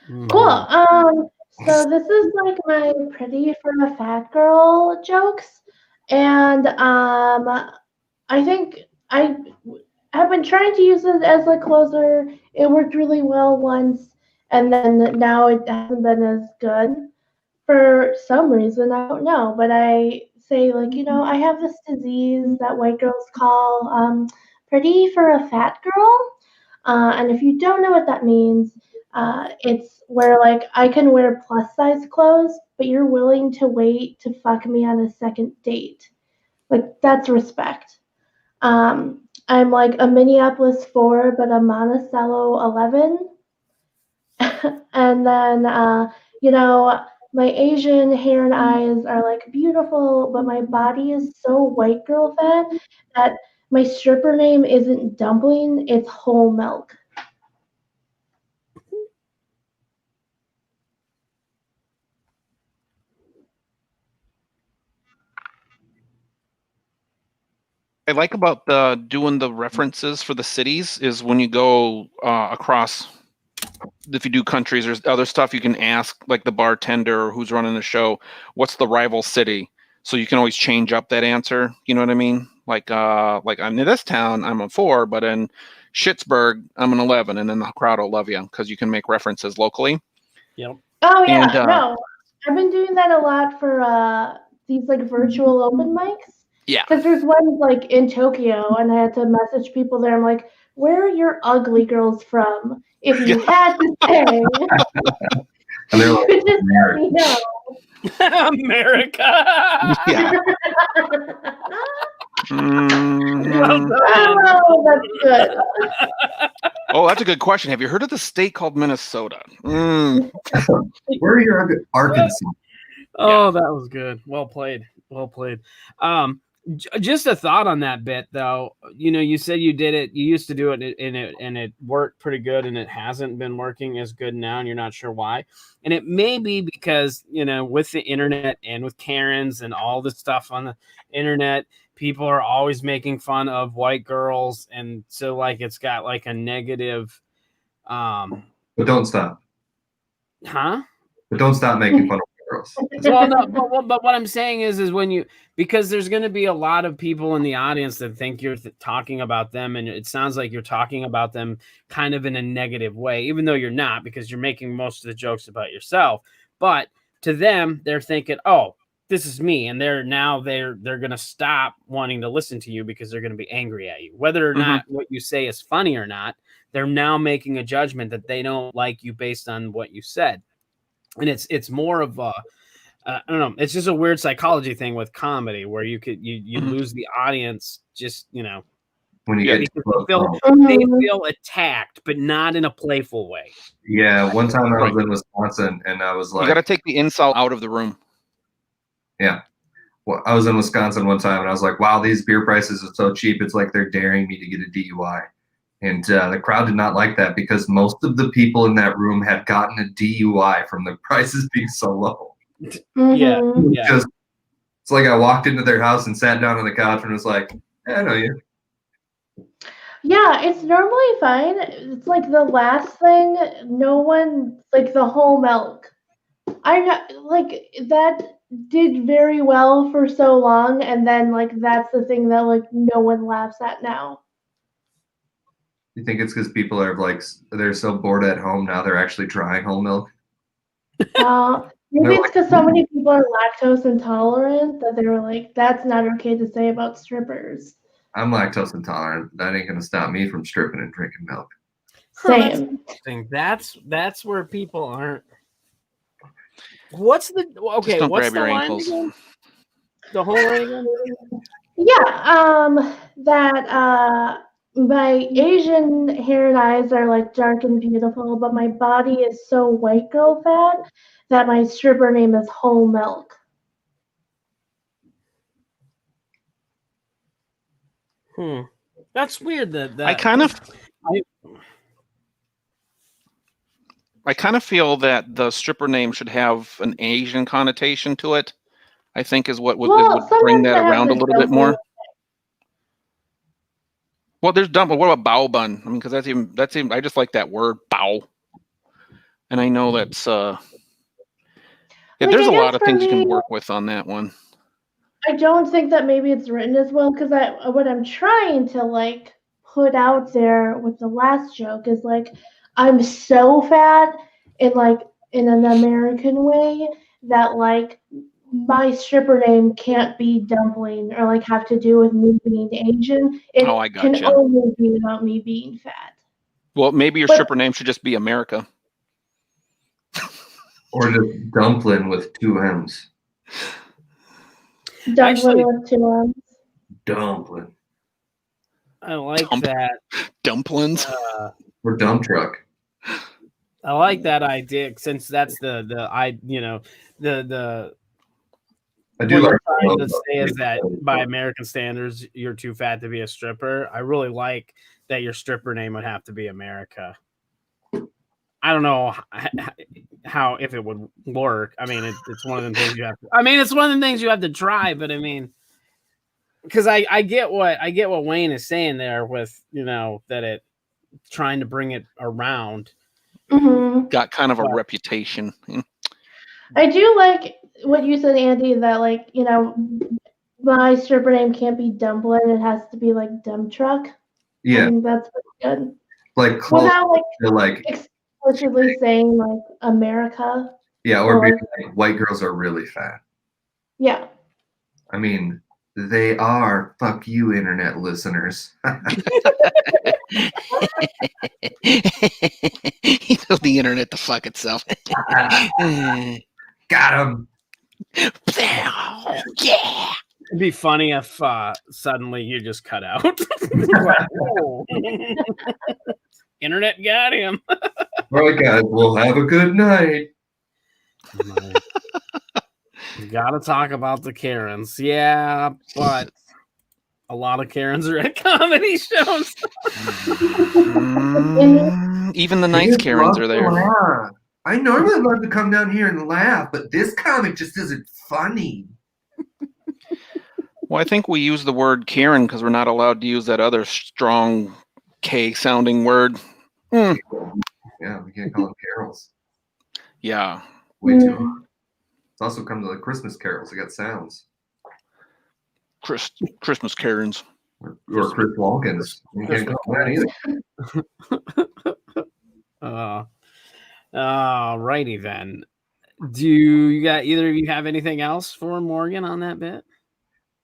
Mhm. Cool. So this is like my pretty for a fat girl jokes, and I think I have been trying to use it as a closer. It worked really well once, and then now it hasn't been as good for some reason. I don't know, but I say like, I have this disease that white girls call pretty for a fat girl. And if you don't know what that means, it's where like I can wear plus size clothes, but you're willing to wait to fuck me on a second date. Like that's respect. I'm like a Minneapolis 4, but a Monticello 11. And then, my Asian hair and eyes are like beautiful, but my body is so white girl fat that my stripper name isn't dumpling, it's whole milk. I like about the doing the references for the cities is when you go across. If you do countries, there's other stuff you can ask, like the bartender or who's running the show, what's the rival city? So you can always change up that answer. You know what I mean? Like I'm in this town, I'm a 4, but in Schittsburg, I'm an 11, and then the crowd will love you because you can make references locally. Yep. Oh yeah, And, no, I've been doing that a lot for these like virtual open mics. Yeah. Because there's one like in Tokyo, and I had to message people there. I'm like, where are your ugly girls from? If you had to say, And they're like, you could just let me know. America. Yeah. Well done. Oh, that's good. Oh, that's a good question. Have you heard of the state called Minnesota? where are your Arkansas? Oh, that was good. Well played. Well played. Just a thought on that bit, though. You said you did it. You used to do it, and it worked pretty good, and it hasn't been working as good now, and you're not sure why. And it may be because with the internet and with Karens and all the stuff on the internet, people are always making fun of white girls, and so like it's got like a negative. But don't stop. Huh? But don't stop making fun of girls. Well, no, but what I'm saying is because there's going to be a lot of people in the audience that think you're talking about them, and it sounds like you're talking about them kind of in a negative way, even though you're not, because you're making most of the jokes about yourself. But to them, they're thinking, "Oh, this is me," and they're going to stop wanting to listen to you because they're going to be angry at you, whether or not what you say is funny or not. They're now making a judgment that they don't like you based on what you said. And it's more of a, I don't know. It's just a weird psychology thing with comedy where you lose the audience just, when you get they feel attacked, but not in a playful way. Yeah. One time I was in Wisconsin and I was like, you got to take the insult out of the room. Yeah. Well, I was in Wisconsin one time and I was like, wow, these beer prices are so cheap. It's like they're daring me to get a DUI. And the crowd did not like that because most of the people in that room had gotten a DUI from the prices being so low. Yeah. It's like I walked into their house and sat down on the couch and was like, I know you. Yeah, it's normally fine. It's like the last thing, no one, like the whole milk. Like that did very well for so long, and then like that's the thing that like no one laughs at now. You think it's because people are like, they're so bored at home now they're actually trying whole milk? Maybe it's because so many people are lactose intolerant that they were like, that's not okay to say about strippers. I'm lactose intolerant. That ain't going to stop me from stripping and drinking milk. Same. That's where people aren't. What's the okay? Just don't what's grab the your line ankles. again? The whole line again? Yeah, that my Asian hair and eyes are like dark and beautiful, but my body is so white girl fat that my stripper name is whole milk. That's weird. That I kind of feel that the stripper name should have an Asian connotation to it. I think is what would bring that around a little bit more. Well, there's dumb. What about bow bun? I mean, because that's even. I just like that word bow. And I know that's Yeah, Like, there's I a lot guess of for things you can me, work with on that one. I don't think that maybe it's written as well because what I'm trying to like put out there with the last joke is like I'm so fat in like in an American way that like my stripper name can't be dumpling or like have to do with me being Asian. It Oh, I can gotcha. only be about me being fat. Well, maybe your But- stripper name should just be America. Or just dumpling with 2 M's. Dumpling Actually- with 2 M's. Dumpling. I like Dump- that. Dumplings. Or dump truck. I like that idea since that's the I do what like you're trying to say is that by American standards, you're too fat to be a stripper. I really like that your stripper name would have to be America. I don't know how if it would work. I mean, it's one of the things you have to. I mean, it's one of the things you have to try. But I mean, because I get what Wayne is saying there with that it trying to bring it around. Mm-hmm. Got kind of a But- reputation. I do like what you said, Andy, that like, my stripper name can't be Dumpling, it has to be like Dump Truck. I Yeah, think that's pretty good. like close Without like to like explicitly saying like America. yeah, or or, being like white girls are really fat. Yeah. I mean, they are. Fuck you, internet listeners. You know the internet to fuck itself. Got him. Yeah. It'd be funny if suddenly you just cut out. Like, oh. Internet got him. All right, guys. We'll have a good night. You gotta talk about the Karens. Yeah, but a lot of Karens are at comedy shows. Even the nice Karens are there. Laugh. I normally love to come down here and laugh, but this comic just isn't funny. Well, I think we use the word Karen because we're not allowed to use that other strong K-sounding word. Yeah, we can't call them carols. Yeah. Way too hard. It's also come to the Christmas carols. They got sounds. Christmas Karens. Or Chris Walkins. You can't call that either. Righty then. Do you got either of you have anything else for Morgan on that bit?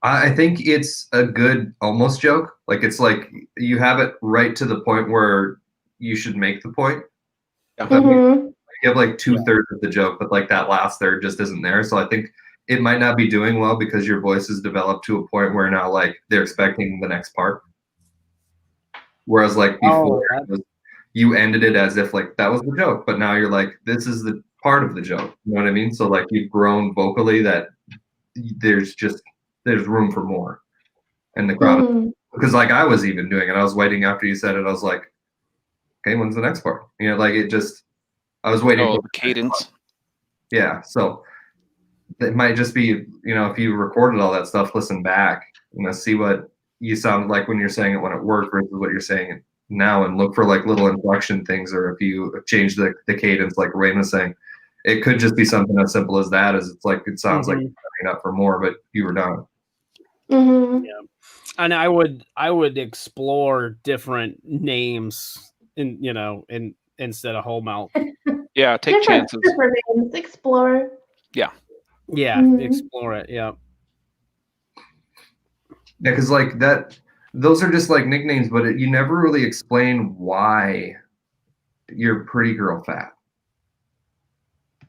I think it's a good almost joke. Like it's like you have it right to the point where you should make the point. Mm-hmm. You have like 2/3 of the joke, but like that last third just isn't there. So I think it might not be doing well because your voice has developed to a point where now like they're expecting the next part. Whereas like before you ended it as if like that was the joke, but now you're like, this is the part of the joke. You know what I mean? So like you've grown vocally that there's room for more. And the crowd, because like I was even doing it. I was waiting after you said it. I was like, okay, when's the next part? Like it just, I was waiting. Oh, the cadence. Yeah. So it might just be, if you recorded all that stuff, listen back, see what you sound like when you're saying it when it worked versus what you're saying it now, and look for like little inflection things, or if you change the cadence, like Wayne was saying, it could just be something as simple as that. As it's like it sounds like you're setting up for more, but you were done. Mm-hmm. Yeah, and I would explore different names instead of whole mouth. Yeah, take Different chances. stripper names. Explore. Yeah, Mhm. explore it. Yeah. Yeah, because like that, those are just like nicknames, but you never really explain why you're pretty girl fat.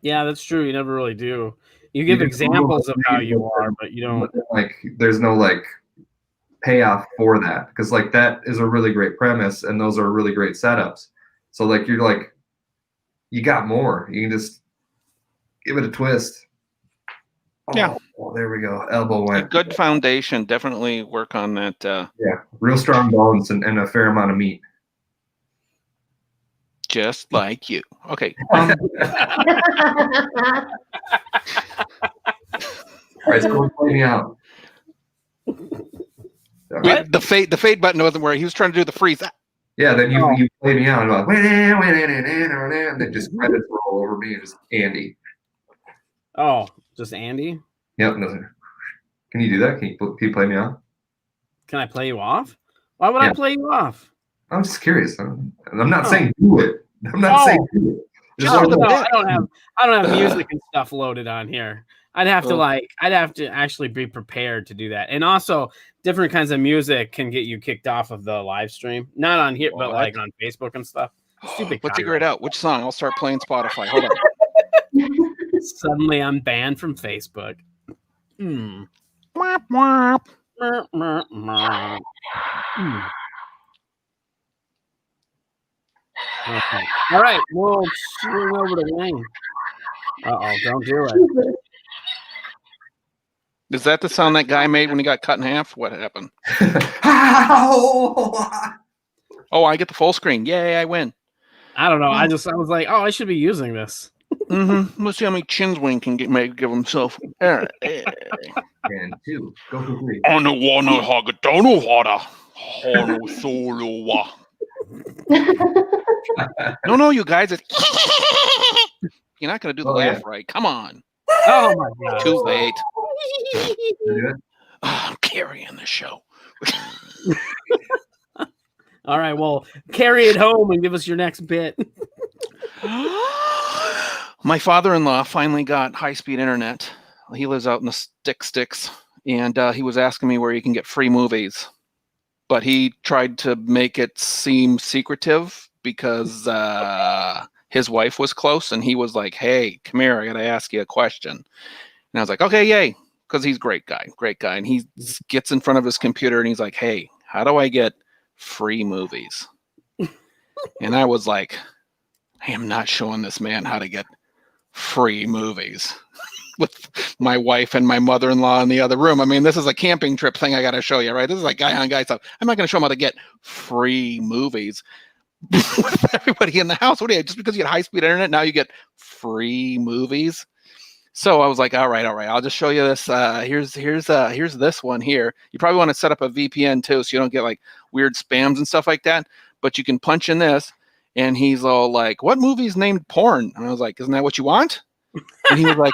Yeah, that's true. You never really do. You give examples of how you are, but you don't. Like, there's no like payoff for that, because like that is a really great premise, and those are really great setups. So like you're like, you got more. You can just give it a twist. Yeah. Oh, there we go. Elbow A went. good foundation. Definitely work on that. Yeah, real strong bones and a fair amount of meat. Just like you. Okay. All right, so we'll play me out. Wait, the fade button wasn't where he was trying to do the freeze. Yeah, then you play me out and like, and then just credits roll over me and just Andy. Oh, just Andy? Yep. No, can you do that? Can you play me off? Can I play you off? Why would Yeah. I play you off? I'm just curious. I'm not Oh. saying do it. I'm not saying do it. Just Oh, for the no, bit. I don't have music and stuff loaded on here. I'd have to actually be prepared to do that. And also, different kinds of music can get you kicked off of the live stream. Not on here, but like on Facebook and stuff. Stupid. Let's figure it out. Which song? I'll start playing Spotify. Hold on. Suddenly, I'm banned from Facebook. Hmm. Womp, womp. Okay. All right, we'll swing over to Wayne. Don't do it. Is that the sound that guy made when he got cut in half? What happened? Oh, I get the full screen. Yay, I win. I don't know. I was like, I should be using this. Mm-hmm. Let's see how many chins Wayne can give himself. All right. And 2. Go for 3. I don't wanna hagadono water. Hono solo. No, you guys. You're not gonna do the laugh right. Come on. Oh my god. Too late. Do I'm carrying the show. All right, well, carry it home and give us your next bit. My father-in-law finally got high-speed internet. He lives out in the sticks, and he was asking me where you can get free movies. But he tried to make it seem secretive because his wife was close, and he was like, hey, come here, I got to ask you a question. And I was like, okay, yay, because he's a great guy. And he gets in front of his computer, and he's like, hey, how do I get free movies? And I was like, I am not showing this man how to get free movies with my wife and my mother-in-law in the other room. I mean, this is a camping trip thing I got to show you, right? This is like guy on guy stuff. I'm not going to show him how to get free movies with everybody in the house. What do you, just because you get high-speed internet, now you get free movies? So I was like, all right. I'll just show you this. Here's this one here. You probably want to set up a VPN too, so you don't get like weird spams and stuff like that. But you can punch in this, and he's all like, "What movie's named porn?" And I was like, "Isn't that what you want?" And he was like,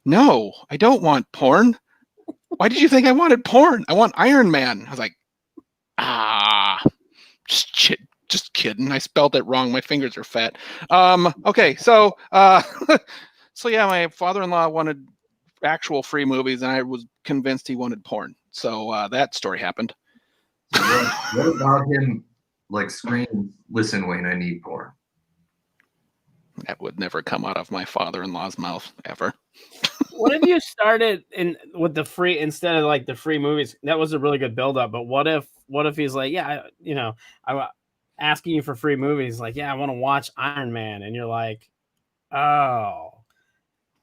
"No, I don't want porn. Why did you think I wanted porn? I want Iron Man." I was like, just kidding. I spelled it wrong. My fingers are fat. Okay, so so yeah, my father-in-law wanted actual free movies, and I was convinced he wanted porn. So that story happened. What about him like scream, listen, Wayne, I need porn? That would never come out of my father-in-law's mouth ever. What if you started with the free instead of like the free movies? That was a really good build-up. But what if he's like, yeah, I'm asking you for free movies, like, yeah, I want to watch Iron Man, and you're like, oh,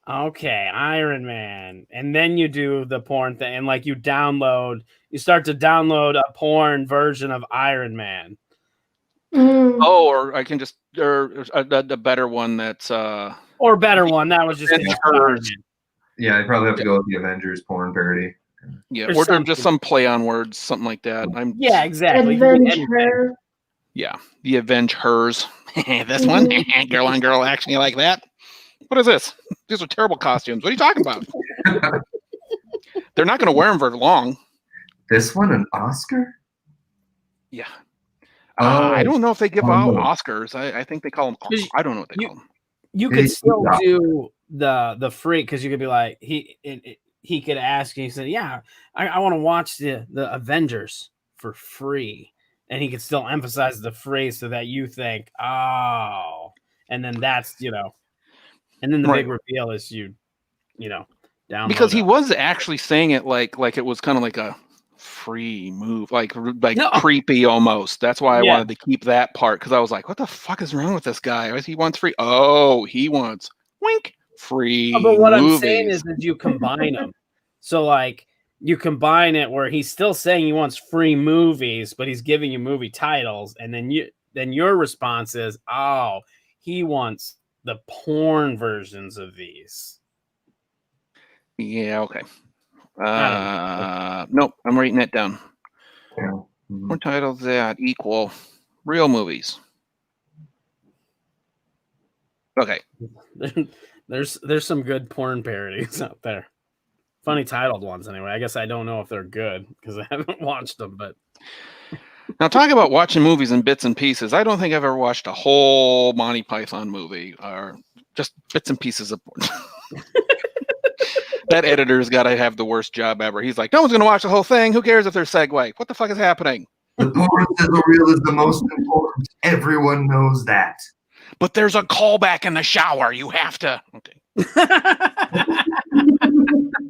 okay, Iron Man, and then you do the porn thing, and like you start to download a porn version of Iron Man. Oh, or I can just the better one that's or better one that was just yeah, I probably have to go with the Avengers porn parody. Yeah, or just some play on words, something like that. Yeah, exactly. Avenger. Yeah, the Avenge Hers. This one, girl on girl action. You like that? What is this? These are terrible costumes. What are you talking about? They're not going to wear them very long. This one, an Oscar? Yeah. I don't know if they give out Oscars. I think they call them. I don't know what they call them. You could still do the free, because you could be like, he could ask you. He said, yeah, I want to watch the Avengers for free. And he could still emphasize the phrase so that you think, oh, and then that's, and then the big reveal is you download because he was actually saying it like it was kind of like a free move, like creepy almost. That's why I wanted to keep that part, because I was like, what the fuck is wrong with this guy? He wants free. Oh, he wants wink free. But what movies. I'm saying is that you combine them. So like you combine it where he's still saying he wants free movies, but he's giving you movie titles, and then your response is, oh, he wants the porn versions of these. Yeah, okay. Nope, I'm writing that down. Yeah. Mm-hmm. What titles that equal real movies? Okay. There's some good porn parodies out there. Funny titled ones, anyway. I guess I don't know if they're good because I haven't watched them. But Now, talk about watching movies in bits and pieces. I don't think I've ever watched a whole Monty Python movie, or just bits and pieces of porn. That editor's got to have the worst job ever. He's like, no one's going to watch the whole thing. Who cares if there's segue? What the fuck is happening? The porn sizzle reel is the most important. Everyone knows that. But there's a callback in the shower. You have to. Okay.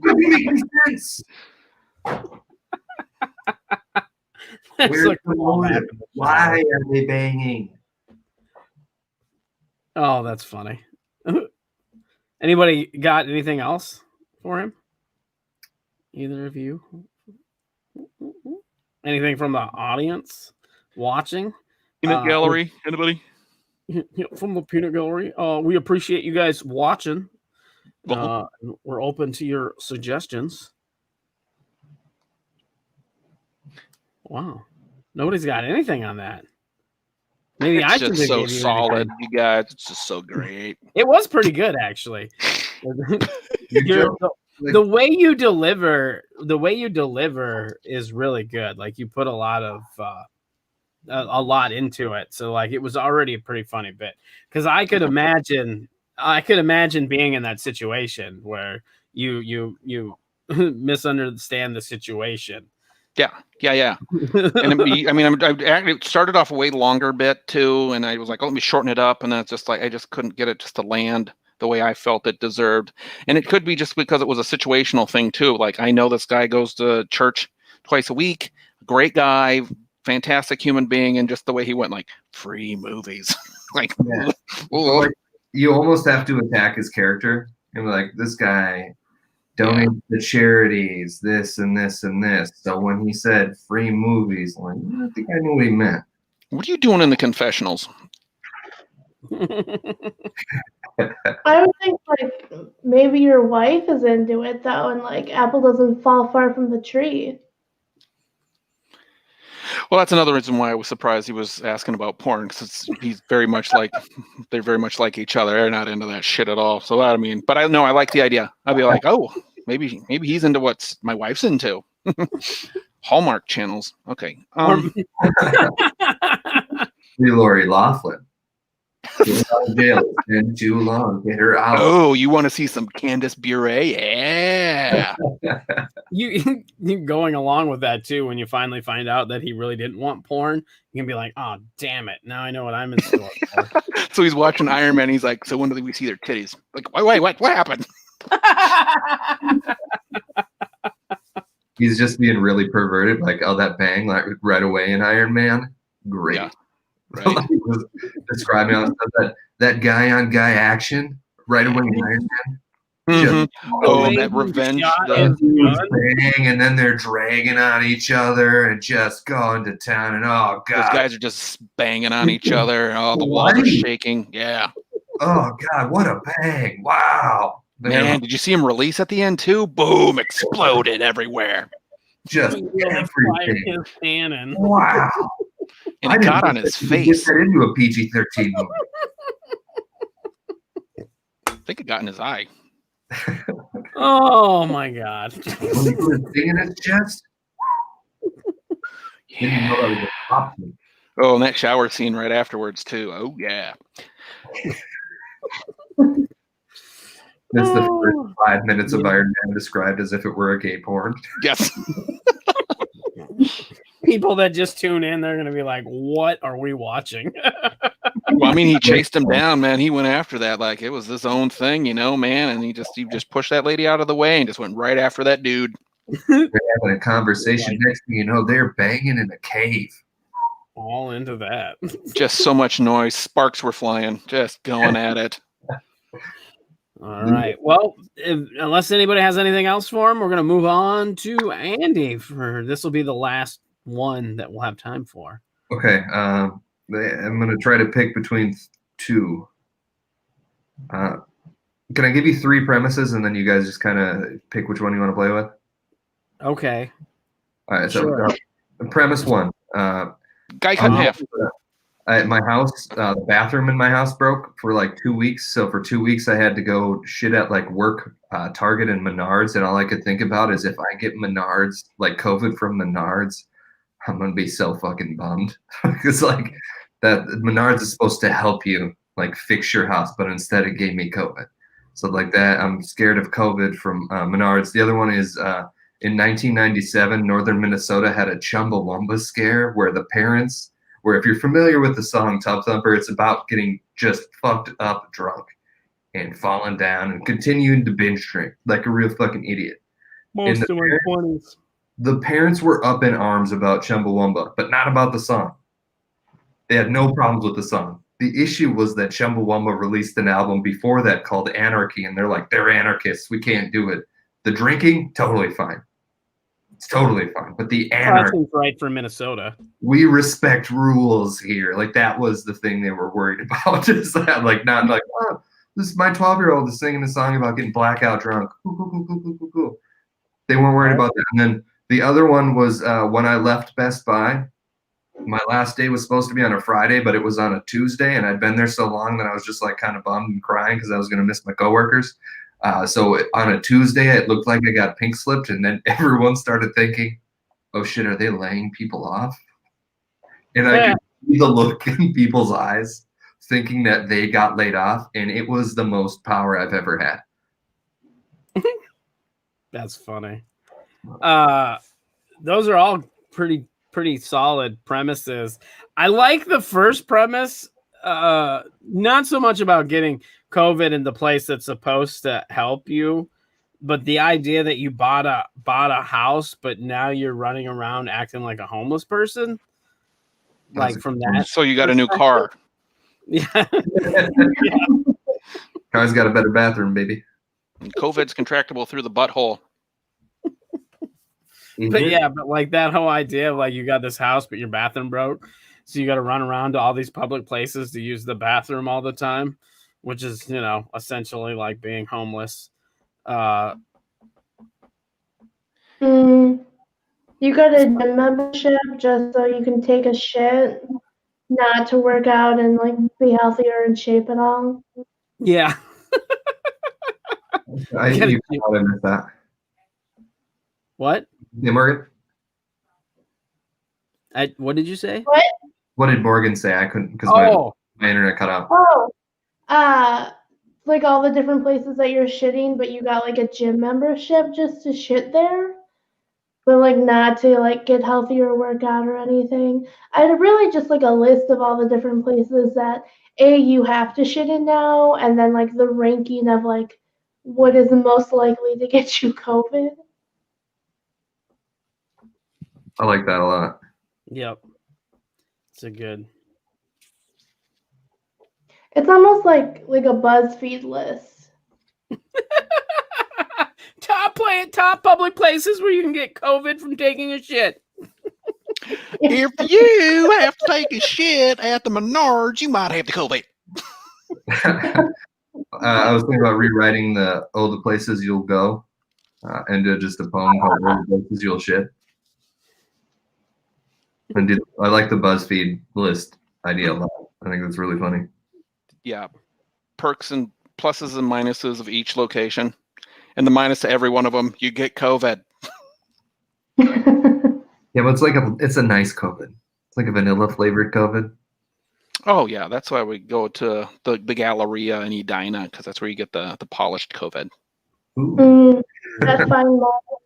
Doesn't make any sense. Where's the motive? Why are they banging? Oh, that's funny. Anybody got anything else for him? Either of you? Anything from the audience watching? Peanut gallery? Anybody? From the peanut gallery. We appreciate you guys watching. We're open to your suggestions. Wow. Nobody's got anything on that. Maybe It's I should just so give you solid, anything. you guys. It's just so great. It was pretty good, actually. The way you deliver is really good. Like you put a lot into it. So like it was already a pretty funny bit. Because I could imagine being in that situation where you misunderstand the situation. Yeah. And it started off a way longer bit too, and I was like, oh, let me shorten it up, and then it's just like I just couldn't get it just to land the way I felt it deserved. And it could be just because it was a situational thing too. Like I know this guy goes to church twice a week, great guy, fantastic human being, and just the way he went, like, free movies. Like, yeah. Like, you almost have to attack his character and be like, this guy donates to charities, this and this and this. So when he said free movies, I'm like, I think I knew what he meant. What are you doing in the confessionals? I would think like maybe your wife is into it though, and like apple doesn't fall far from the tree. Well, that's another reason why I was surprised he was asking about porn, because he's very much like they're very much like each other. They're not into that shit at all. So I mean, but I know I like the idea. I'd be like, oh, maybe he's into what my wife's into. Hallmark channels. Okay. Lori Laughlin. Get out of jail. It's been too long. Get her out. Oh, you want to see some Candace Bure? Yeah. You going along with that too. When you finally find out that he really didn't want porn, you can be like, "Oh, damn it! Now I know what I'm in store for." So he's watching Iron Man. He's like, "So when do we see their titties?" Like, wait, what happened? He's just being really perverted. Like, oh, that bang, like right away in Iron Man. Great. Yeah. Right. He was describing all that guy on guy action right away in Iron Man. Mm-hmm. That revenge. And then they're dragging on each other and just going to town. And oh god, those guys are just banging on each other. Oh, the walls are shaking. Yeah. Oh god, what a bang! Wow. Man, did you see him release at the end too? Boom! Exploded everywhere. Just everything. Cannon. Wow. And it got on his face. Get into a PG-13 movie. I think it got in his eye. Oh my god! When he was singing his chest. Yeah. Oh, and that shower scene right afterwards too. Oh yeah. That's the first 5 minutes of Iron Man described as if it were a gay porn. Yes. People that just tune in, they're going to be like, what are we watching? Well, I mean, he chased him down, man. He went after that like it was his own thing, man. And he just pushed that lady out of the way and just went right after that dude. They're having a conversation. Next thing you know, they're banging in a cave. All into that. Just so much noise. Sparks were flying. Just going at it. All right. Well, unless anybody has anything else for him, we're going to move on to Andy. This will be the last one that we'll have time for. Okay. I'm going to try to pick between two. Can I give you three premises and then you guys just kind of pick which one you want to play with? Okay. All right. So sure. Premise one. Guy cut in half. At my house, the bathroom in my house broke for like 2 weeks. So for 2 weeks, I had to go shit at like work, Target and Menards. And all I could think about is if I get Menards, like COVID from Menards, I'm going to be so fucking bummed. Because like that Menards is supposed to help you like fix your house, but instead it gave me COVID. So like that, I'm scared of COVID from Menards. The other one is in 1997, northern Minnesota had a Chumbawamba scare where the parents, where if you're familiar with the song Tub Thumper, it's about getting just fucked up drunk and falling down and continuing to binge drink like a real fucking idiot. Most of my 20s. The parents were up in arms about Chumbawamba, but not about the song. They had no problems with the song. The issue was that Chumbawamba released an album before that called Anarchy, and they're like, they're anarchists. We can't do it. The drinking, totally fine. It's totally fine. But the anarchy, right for Minnesota. We respect rules here. Like that was the thing they were worried about. Is that like not like, oh, this is my 12-year-old is singing a song about getting blackout drunk. Cool. They weren't worried about that. And then the other one was when I left Best Buy. My last day was supposed to be on a Friday, but it was on a Tuesday, and I'd been there so long that I was just like kind of bummed and crying because I was going to miss my coworkers. So on a Tuesday, it looked like I got pink slipped, and then everyone started thinking, "Oh shit, are they laying people off?" And I could see the look in people's eyes, thinking that they got laid off, and it was the most power I've ever had. That's funny. Those are all pretty solid premises. I like the first premise, not so much about getting COVID in the place that's supposed to help you, but the idea that you bought a house, but now you're running around acting like a homeless person. Like from that. So you got a new car. Yeah. Car's got a better bathroom, baby. COVID's contractable through the butthole. But yeah, but like that whole idea of like you got this house, but your bathroom broke. So you got to run around to all these public places to use the bathroom all the time, which is, essentially like being homeless. You got a gym membership just so you can take a shit, not to work out and like be healthier in shape and all. Yeah. I missed that. What? Hey, Morgan? What did you say? What did Morgan say? I couldn't because my internet cut out. Like all the different places that you're shitting, but you got like a gym membership just to shit there, but like not to like get healthy or work out or anything. I'd really just like a list of all the different places that you have to shit in now, and then like the ranking of like what is most likely to get you COVID. I like that a lot. Yep. It's a good. It's almost like a BuzzFeed list. Top public places where you can get COVID from taking a shit. If you have to take a shit at the Menards, you might have the COVID. I was thinking about rewriting the places you'll go into just a poem called "The Places You'll Shit." And I like the BuzzFeed list idea a lot. I think that's really funny. Yeah. Perks and pluses and minuses of each location. And the minus to every one of them, you get COVID. Yeah, but it's a nice COVID. It's like a vanilla flavored COVID. Oh, yeah. That's why we go to the Galleria in Edina, because that's where you get the polished COVID. That's fine.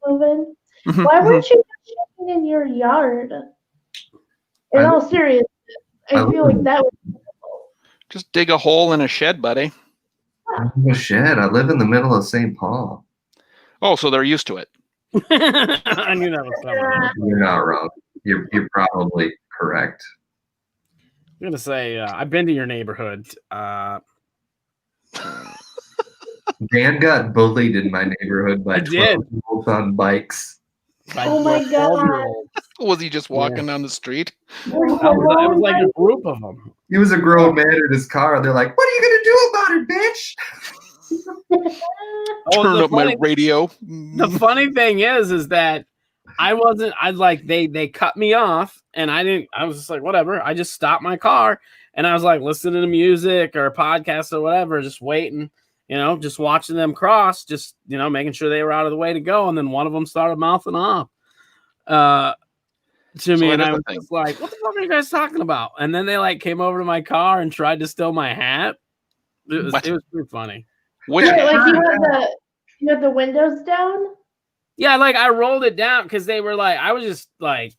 COVID. Why weren't you shitting in your yard? In all seriousness, I feel like that would. Just dig a hole in a shed, buddy. A shed. I live in the middle of St. Paul. Oh, so they're used to it. I knew that was coming. You're not wrong. You're probably correct. I'm gonna say I've been to your neighborhood. Dan got bullied in my neighborhood by 12-year-olds on bikes. Oh my god! Was he just walking down the street? It was like a group of them. He was a grown man in his car. They're like, "What are you gonna do about it, bitch?" Turn up my radio. The funny thing is that I wasn't. I like they cut me off, and I didn't. I was just like, whatever. I just stopped my car, and I was like listening to music or a podcast or whatever, just waiting. Just watching them cross, just making sure they were out of the way to go, and then one of them started mouthing off to me, and I was just like, "What the fuck are you guys talking about?" And then they like came over to my car and tried to steal my hat. It was pretty funny. Wait, like you had the windows down? Yeah, like I rolled it down because they were like, I was just like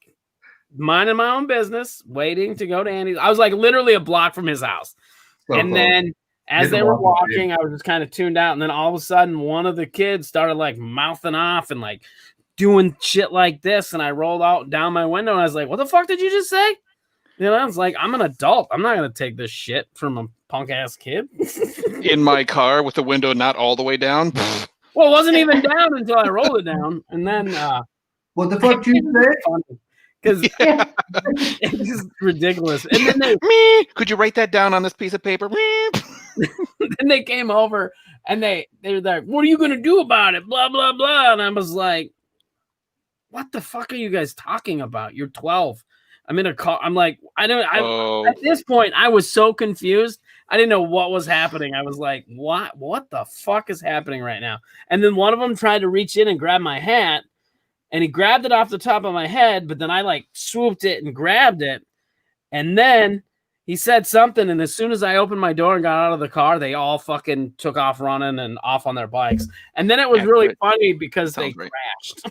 minding my own business, waiting to go to Andy's. I was like literally a block from his house. And then as they were walking, I was just kind of tuned out. And then all of a sudden, one of the kids started like mouthing off and like doing shit like this. And I rolled out down my window and I was like, what the fuck did you just say? I was like, I'm an adult. I'm not going to take this shit from a punk ass kid. In my car with the window not all the way down. Well, it wasn't even down until I rolled it down. And then, what the fuck did you say? Because it's just ridiculous. And then could you write that down on this piece of paper? Then they came over and they were like, what are you going to do about it? Blah, blah, blah. And I was like, what the fuck are you guys talking about? You're 12. I'm in a car. I'm like, at this point, I was so confused. I didn't know what was happening. I was like, what the fuck is happening right now? And then one of them tried to reach in and grab my hat, and he grabbed it off the top of my head, but then I like swooped it and grabbed it. And then he said something, and as soon as I opened my door and got out of the car, they all fucking took off running and off on their bikes. And then it was really funny because they crashed.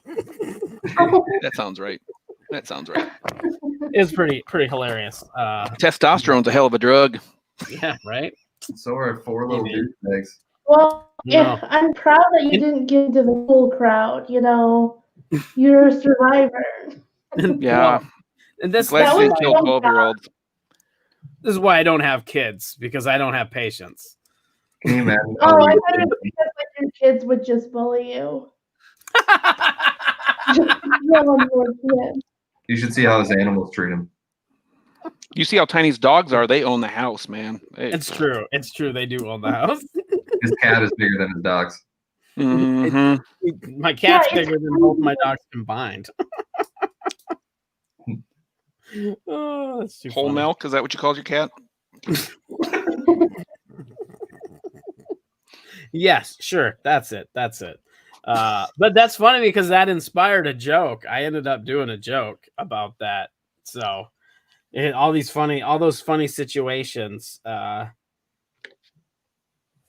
That sounds right. That sounds right. It's pretty hilarious. Testosterone's a hell of a drug. Yeah, right? So are 4 little douchebags. Well, I'm proud that you didn't get into the cool crowd. You're a survivor. Yeah. And this glad you didn't kill 12-year-olds. This is why I don't have kids, because I don't have patience. Can you imagine? Oh, I thought it was because your kids would just bully you. You should see how his animals treat him. You see how tiny his dogs are. They own the house, man. It's true. It's true. They do own the house. His cat is bigger than his dogs. Mm-hmm. My cat's bigger than both my dogs combined. Oh, that's too Whole funny. milk? Is that what you called your cat? Yes, sure. That's it. But that's funny because that inspired a joke. I ended up doing a joke about that. So all those funny situations.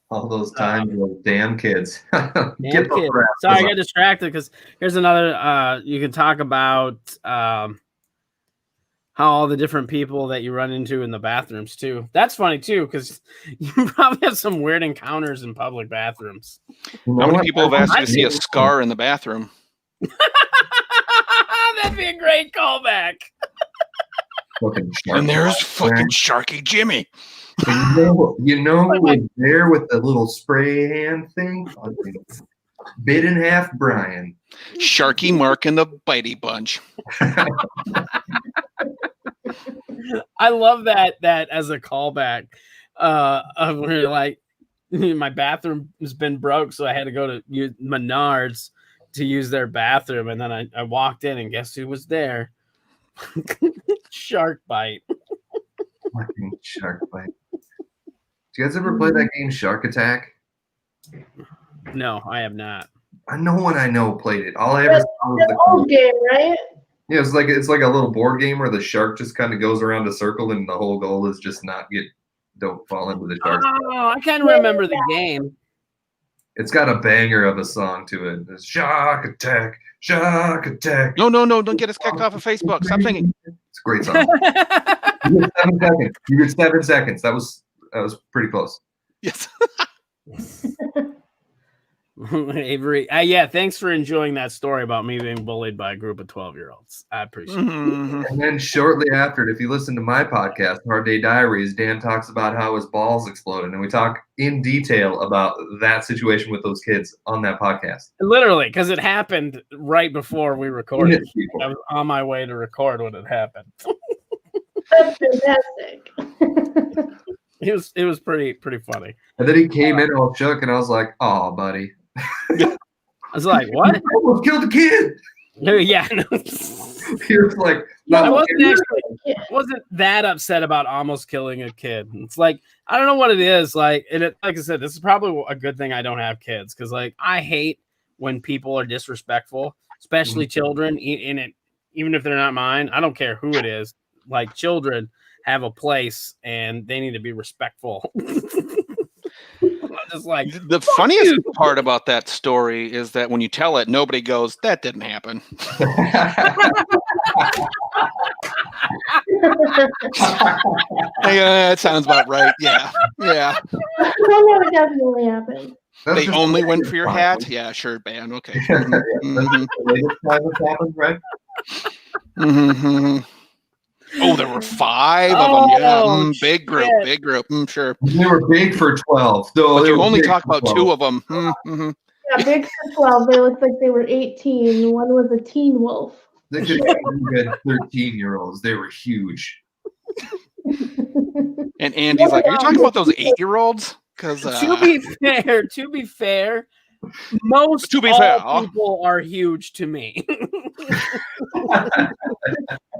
All those times, those damn kids. Damn kids. Sorry, I got distracted because here's another. You can talk about how all the different people that you run into in the bathrooms too. That's funny too because you probably have some weird encounters in public bathrooms. How many people have asked you to see a scar in the bathroom? That'd be a great callback. And there's fucking Sharky Jimmy. You know who was there with the little spray hand thing? Bit in half, Brian. Sharky Mark and the Bitey Bunch. I love that as a callback. Where like my bathroom has been broke, so I had to go to Menards to use their bathroom, and then I walked in, and guess who was there? Shark Bite. Fucking Shark Bite. Do you guys ever play that game Shark Attack? No, I have not. No one I know played it. All I ever saw was the old game, right? Yeah, it's like a little board game where the shark just kind of goes around a circle, and the whole goal is just don't fall into the shark. Oh, I kind of remember the game. It's got a banger of a song to it. It's Shark Attack, Shark Attack. No, don't get us kicked off of Facebook. Stop singing. It's a great song. You get 7 seconds. You get 7 seconds. That was pretty close. Yes. Avery, yeah, thanks for enjoying that story about me being bullied by a group of 12-year-olds. I appreciate it. And then shortly after, if you listen to my podcast, Hard Day Diaries, Dan talks about how his balls exploded, and we talk in detail about that situation with those kids on that podcast. Literally, because it happened right before we recorded. I was on my way to record when it happened. That's fantastic. It was pretty funny. And then he came in all shook, and I was like, "Oh, buddy." I was like, "What? I almost killed the kid." Yeah, no. He was like, I not wasn't that upset about almost killing a kid. It's like, I don't know what it is. Like, like I said, this is probably a good thing I don't have kids, because like I hate when people are disrespectful, especially children. Even if they're not mine, I don't care who it is. Like, children have a place and they need to be respectful. Just like, the funniest part about that story is that when you tell it, nobody goes, "That didn't happen." That sounds about right. Yeah. Well, no, it definitely happened. They only went for your hat? Yeah, sure, man. Okay. That's the latest time that's happened, right? Oh, there were 5 of them. Yeah, big group, shit. big group. Sure. They were big for 12. But you only talk about 2 of them. Yeah, big for 12. They looked like they were 18. One was a teen wolf. They could be 13-year-olds. They were huge. And Andy's like, "Are you talking about those 8-year-olds?" Because to be fair, most people are huge to me.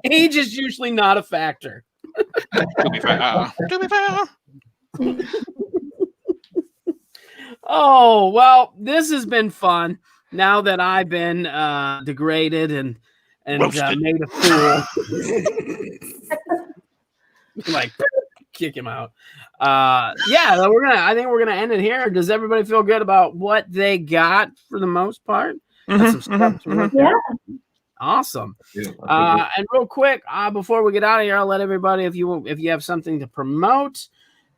Age is usually not a factor. To be fair. Oh, well, this has been fun. Now that I've been degraded and made a fool. Like, kick him out. I think we're gonna end it here. Does everybody feel good about what they got for the most part? Yeah. Awesome. And real quick, before we get out of here, I'll let everybody, if you have something to promote,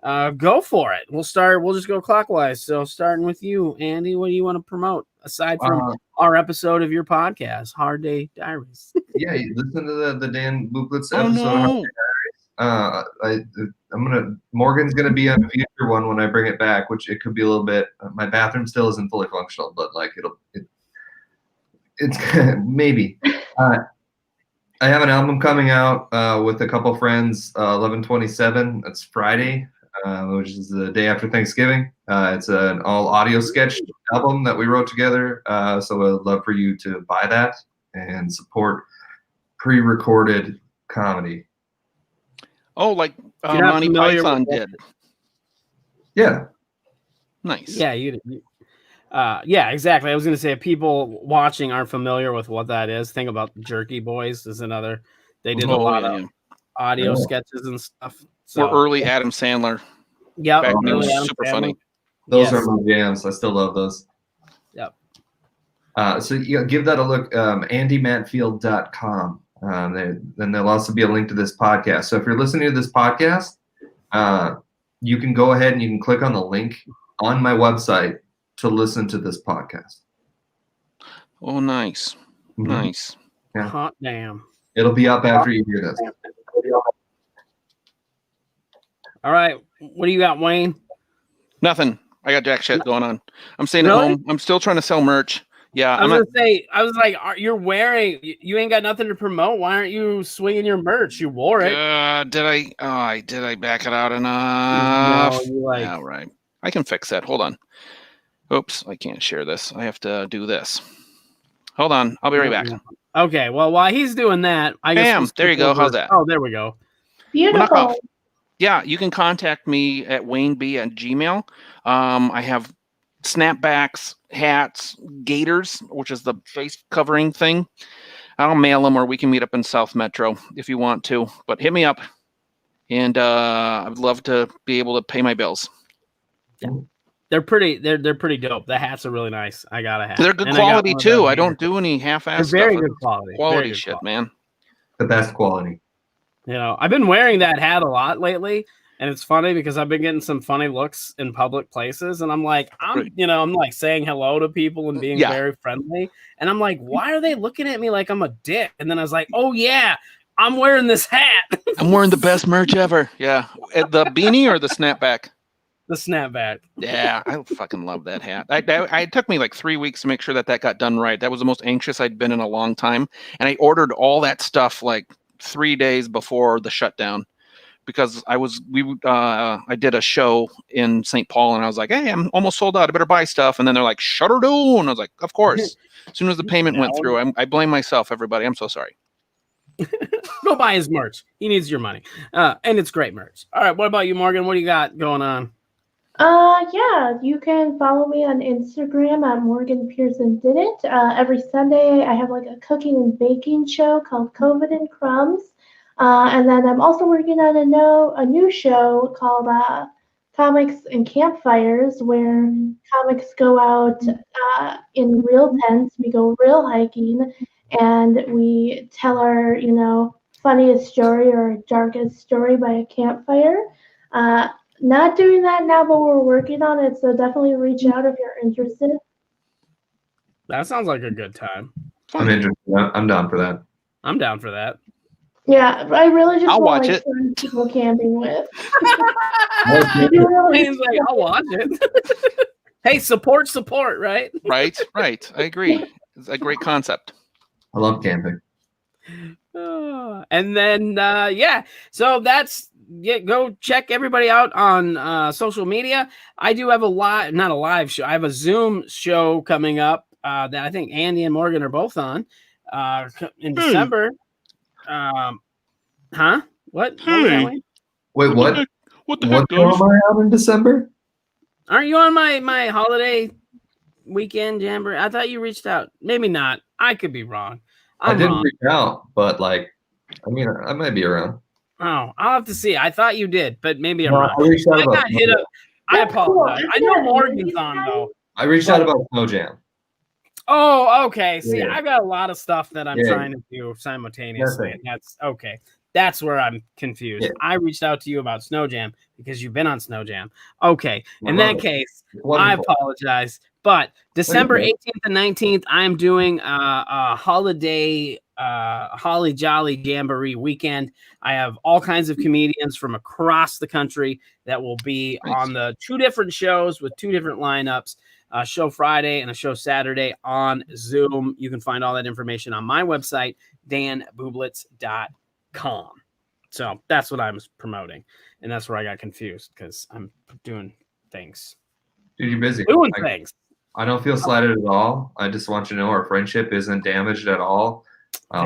go for it. We'll just go clockwise. So starting with you, Andy, what do you want to promote aside from our episode of your podcast, Hard Day Diaries? Yeah, you listen to the Dan Bublitz episode of Hard Day Diaries. Morgan's gonna be on a future one when I bring it back, which it could be a little bit. My bathroom still isn't fully functional, but like it's maybe. I have an album coming out with a couple friends, 11/27. That's Friday, which is the day after Thanksgiving. It's an all audio sketch album that we wrote together. So I'd love for you to buy that and support pre-recorded comedy. Oh, like Monty Python did. Yeah. Nice. Yeah, you did. Yeah, exactly. I was going to say, if people watching aren't familiar with what that is, think about Jerky Boys is another. They did a lot of audio sketches and stuff. So. We're early Adam Sandler. Yeah, super funny. Those are my jams. I still love those. Yep. So give that a look. AndyMattfield.com. Then there'll also be a link to this podcast. So if you're listening to this podcast, you can go ahead and you can click on the link on my website to listen to this podcast. Oh, nice. Nice. Yeah. Hot damn. It'll be up after you hear this. All right. What do you got, Wayne? Nothing. I got jack shit going on. I'm staying at home. I'm still trying to sell merch. Yeah. I was like, you're wearing, you ain't got nothing to promote. Why aren't you swinging your merch? You wore it. Did I back it out enough? No, yeah, right. I can fix that. Hold on. Oops, I can't share this. I have to do this. Hold on. I'll be right back. Okay. Well, while he's doing that, I guess. Bam. There you go. How's that? Oh, there we go. Beautiful. Yeah, you can contact me at wayneb@gmail. I have snapbacks, hats, gaiters, which is the face covering thing. I'll mail them, or we can meet up in South Metro if you want to. But hit me up, and I would love to be able to pay my bills. Yeah. They're pretty dope. The hats are really nice. I got a hat. They're good quality too. I don't do any half-ass stuff. Very good quality. Quality shit, man. The best quality. You know, I've been wearing that hat a lot lately, and it's funny because I've been getting some funny looks in public places, and I'm like saying hello to people and being very friendly, and I'm like, why are they looking at me like I'm a dick? And then I was like, oh yeah, I'm wearing this hat. I'm wearing the best merch ever. Yeah, the beanie or the snapback. The snapback. Yeah, I fucking love that hat. It took me like 3 weeks to make sure that got done right. That was the most anxious I'd been in a long time, and I ordered all that stuff like 3 days before the shutdown because I did a show in St. Paul, and I was like, hey, I'm almost sold out. I better buy stuff. And then they're like, shut her down. I was like, of course. As soon as the payment went through, I blame myself, everybody. I'm so sorry. Go buy his merch. He needs your money. And it's great merch. All right. What about you, Morgan? What do you got going on? Yeah, you can follow me on Instagram at Morgan Pearson Did It. Every Sunday, I have like a cooking and baking show called COVID and Crumbs. And then I'm also working on a new show called Comics and Campfires, where comics go out in real tents. We go real hiking, and we tell our, funniest story or darkest story by a campfire. Not doing that now, but we're working on it. So definitely reach out if you're interested. That sounds like a good time. I'm interested. I'm down for that. I'm down for that. Yeah, I really just I'll want watch it. fun people camping with. He's like, I'll watch it. Hey, support, right? Right. I agree. It's a great concept. I love camping. And then, so go check everybody out on social media. I do have not a live show. I have a Zoom show coming up that I think Andy and Morgan are both on in December. Huh? What? Wait, what? What the heck, What am I out in December? Aren't you on my holiday weekend jamboree? I thought you reached out. Maybe not. I could be wrong. I didn't wrong. reach out, but I might be around. Oh, I'll have to see. I thought you did, but maybe I'm No, wrong. I reached out I about got hit up. I apologize. Cool. I know Morgan's on though. I reached out about Snow Jam. Oh, okay. See, Yeah. I've got a lot of stuff that I'm trying to do simultaneously, and that's okay. That's where I'm confused. Yeah. I reached out to you about Snow Jam because you've been on Snow Jam. Okay. In Love that it. case, Wonderful. I apologize. But December Okay. 18th and 19th, I'm doing a holiday Holly Jolly Jamboree weekend. I have all kinds of comedians from across the country that will be Nice. on the two different shows with two different lineups. A show Friday and a show Saturday on Zoom. You can find all that information on my website, danbublitz.com. So that's what I was promoting. And that's where I got confused because I'm doing things. Dude, you're busy. Doing things. I don't feel slighted at all. I just want you to know our friendship isn't damaged at all.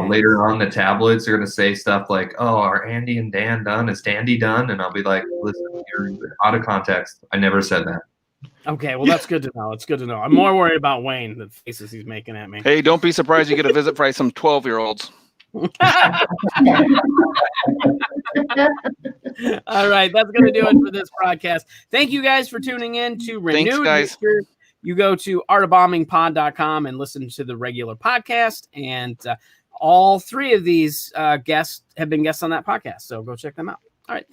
Later on, the tabloids are going to say stuff like, oh, are Andy and Dan done? Is Dandy done? And I'll be like, listen, you're out of context. I never said that. Okay, well, that's good to know. It's good to know. I'm more worried about Wayne, the faces he's making at me. Hey, don't be surprised you get a visit from some 12-year-olds. All right, that's going to do it for this broadcast. Thank you guys for tuning in to Renewed. Thanks, guys. Make sure you go to artofbombingpod.com and listen to the regular podcast. And all three of these guests have been guests on that podcast. So go check them out. All right, thanks.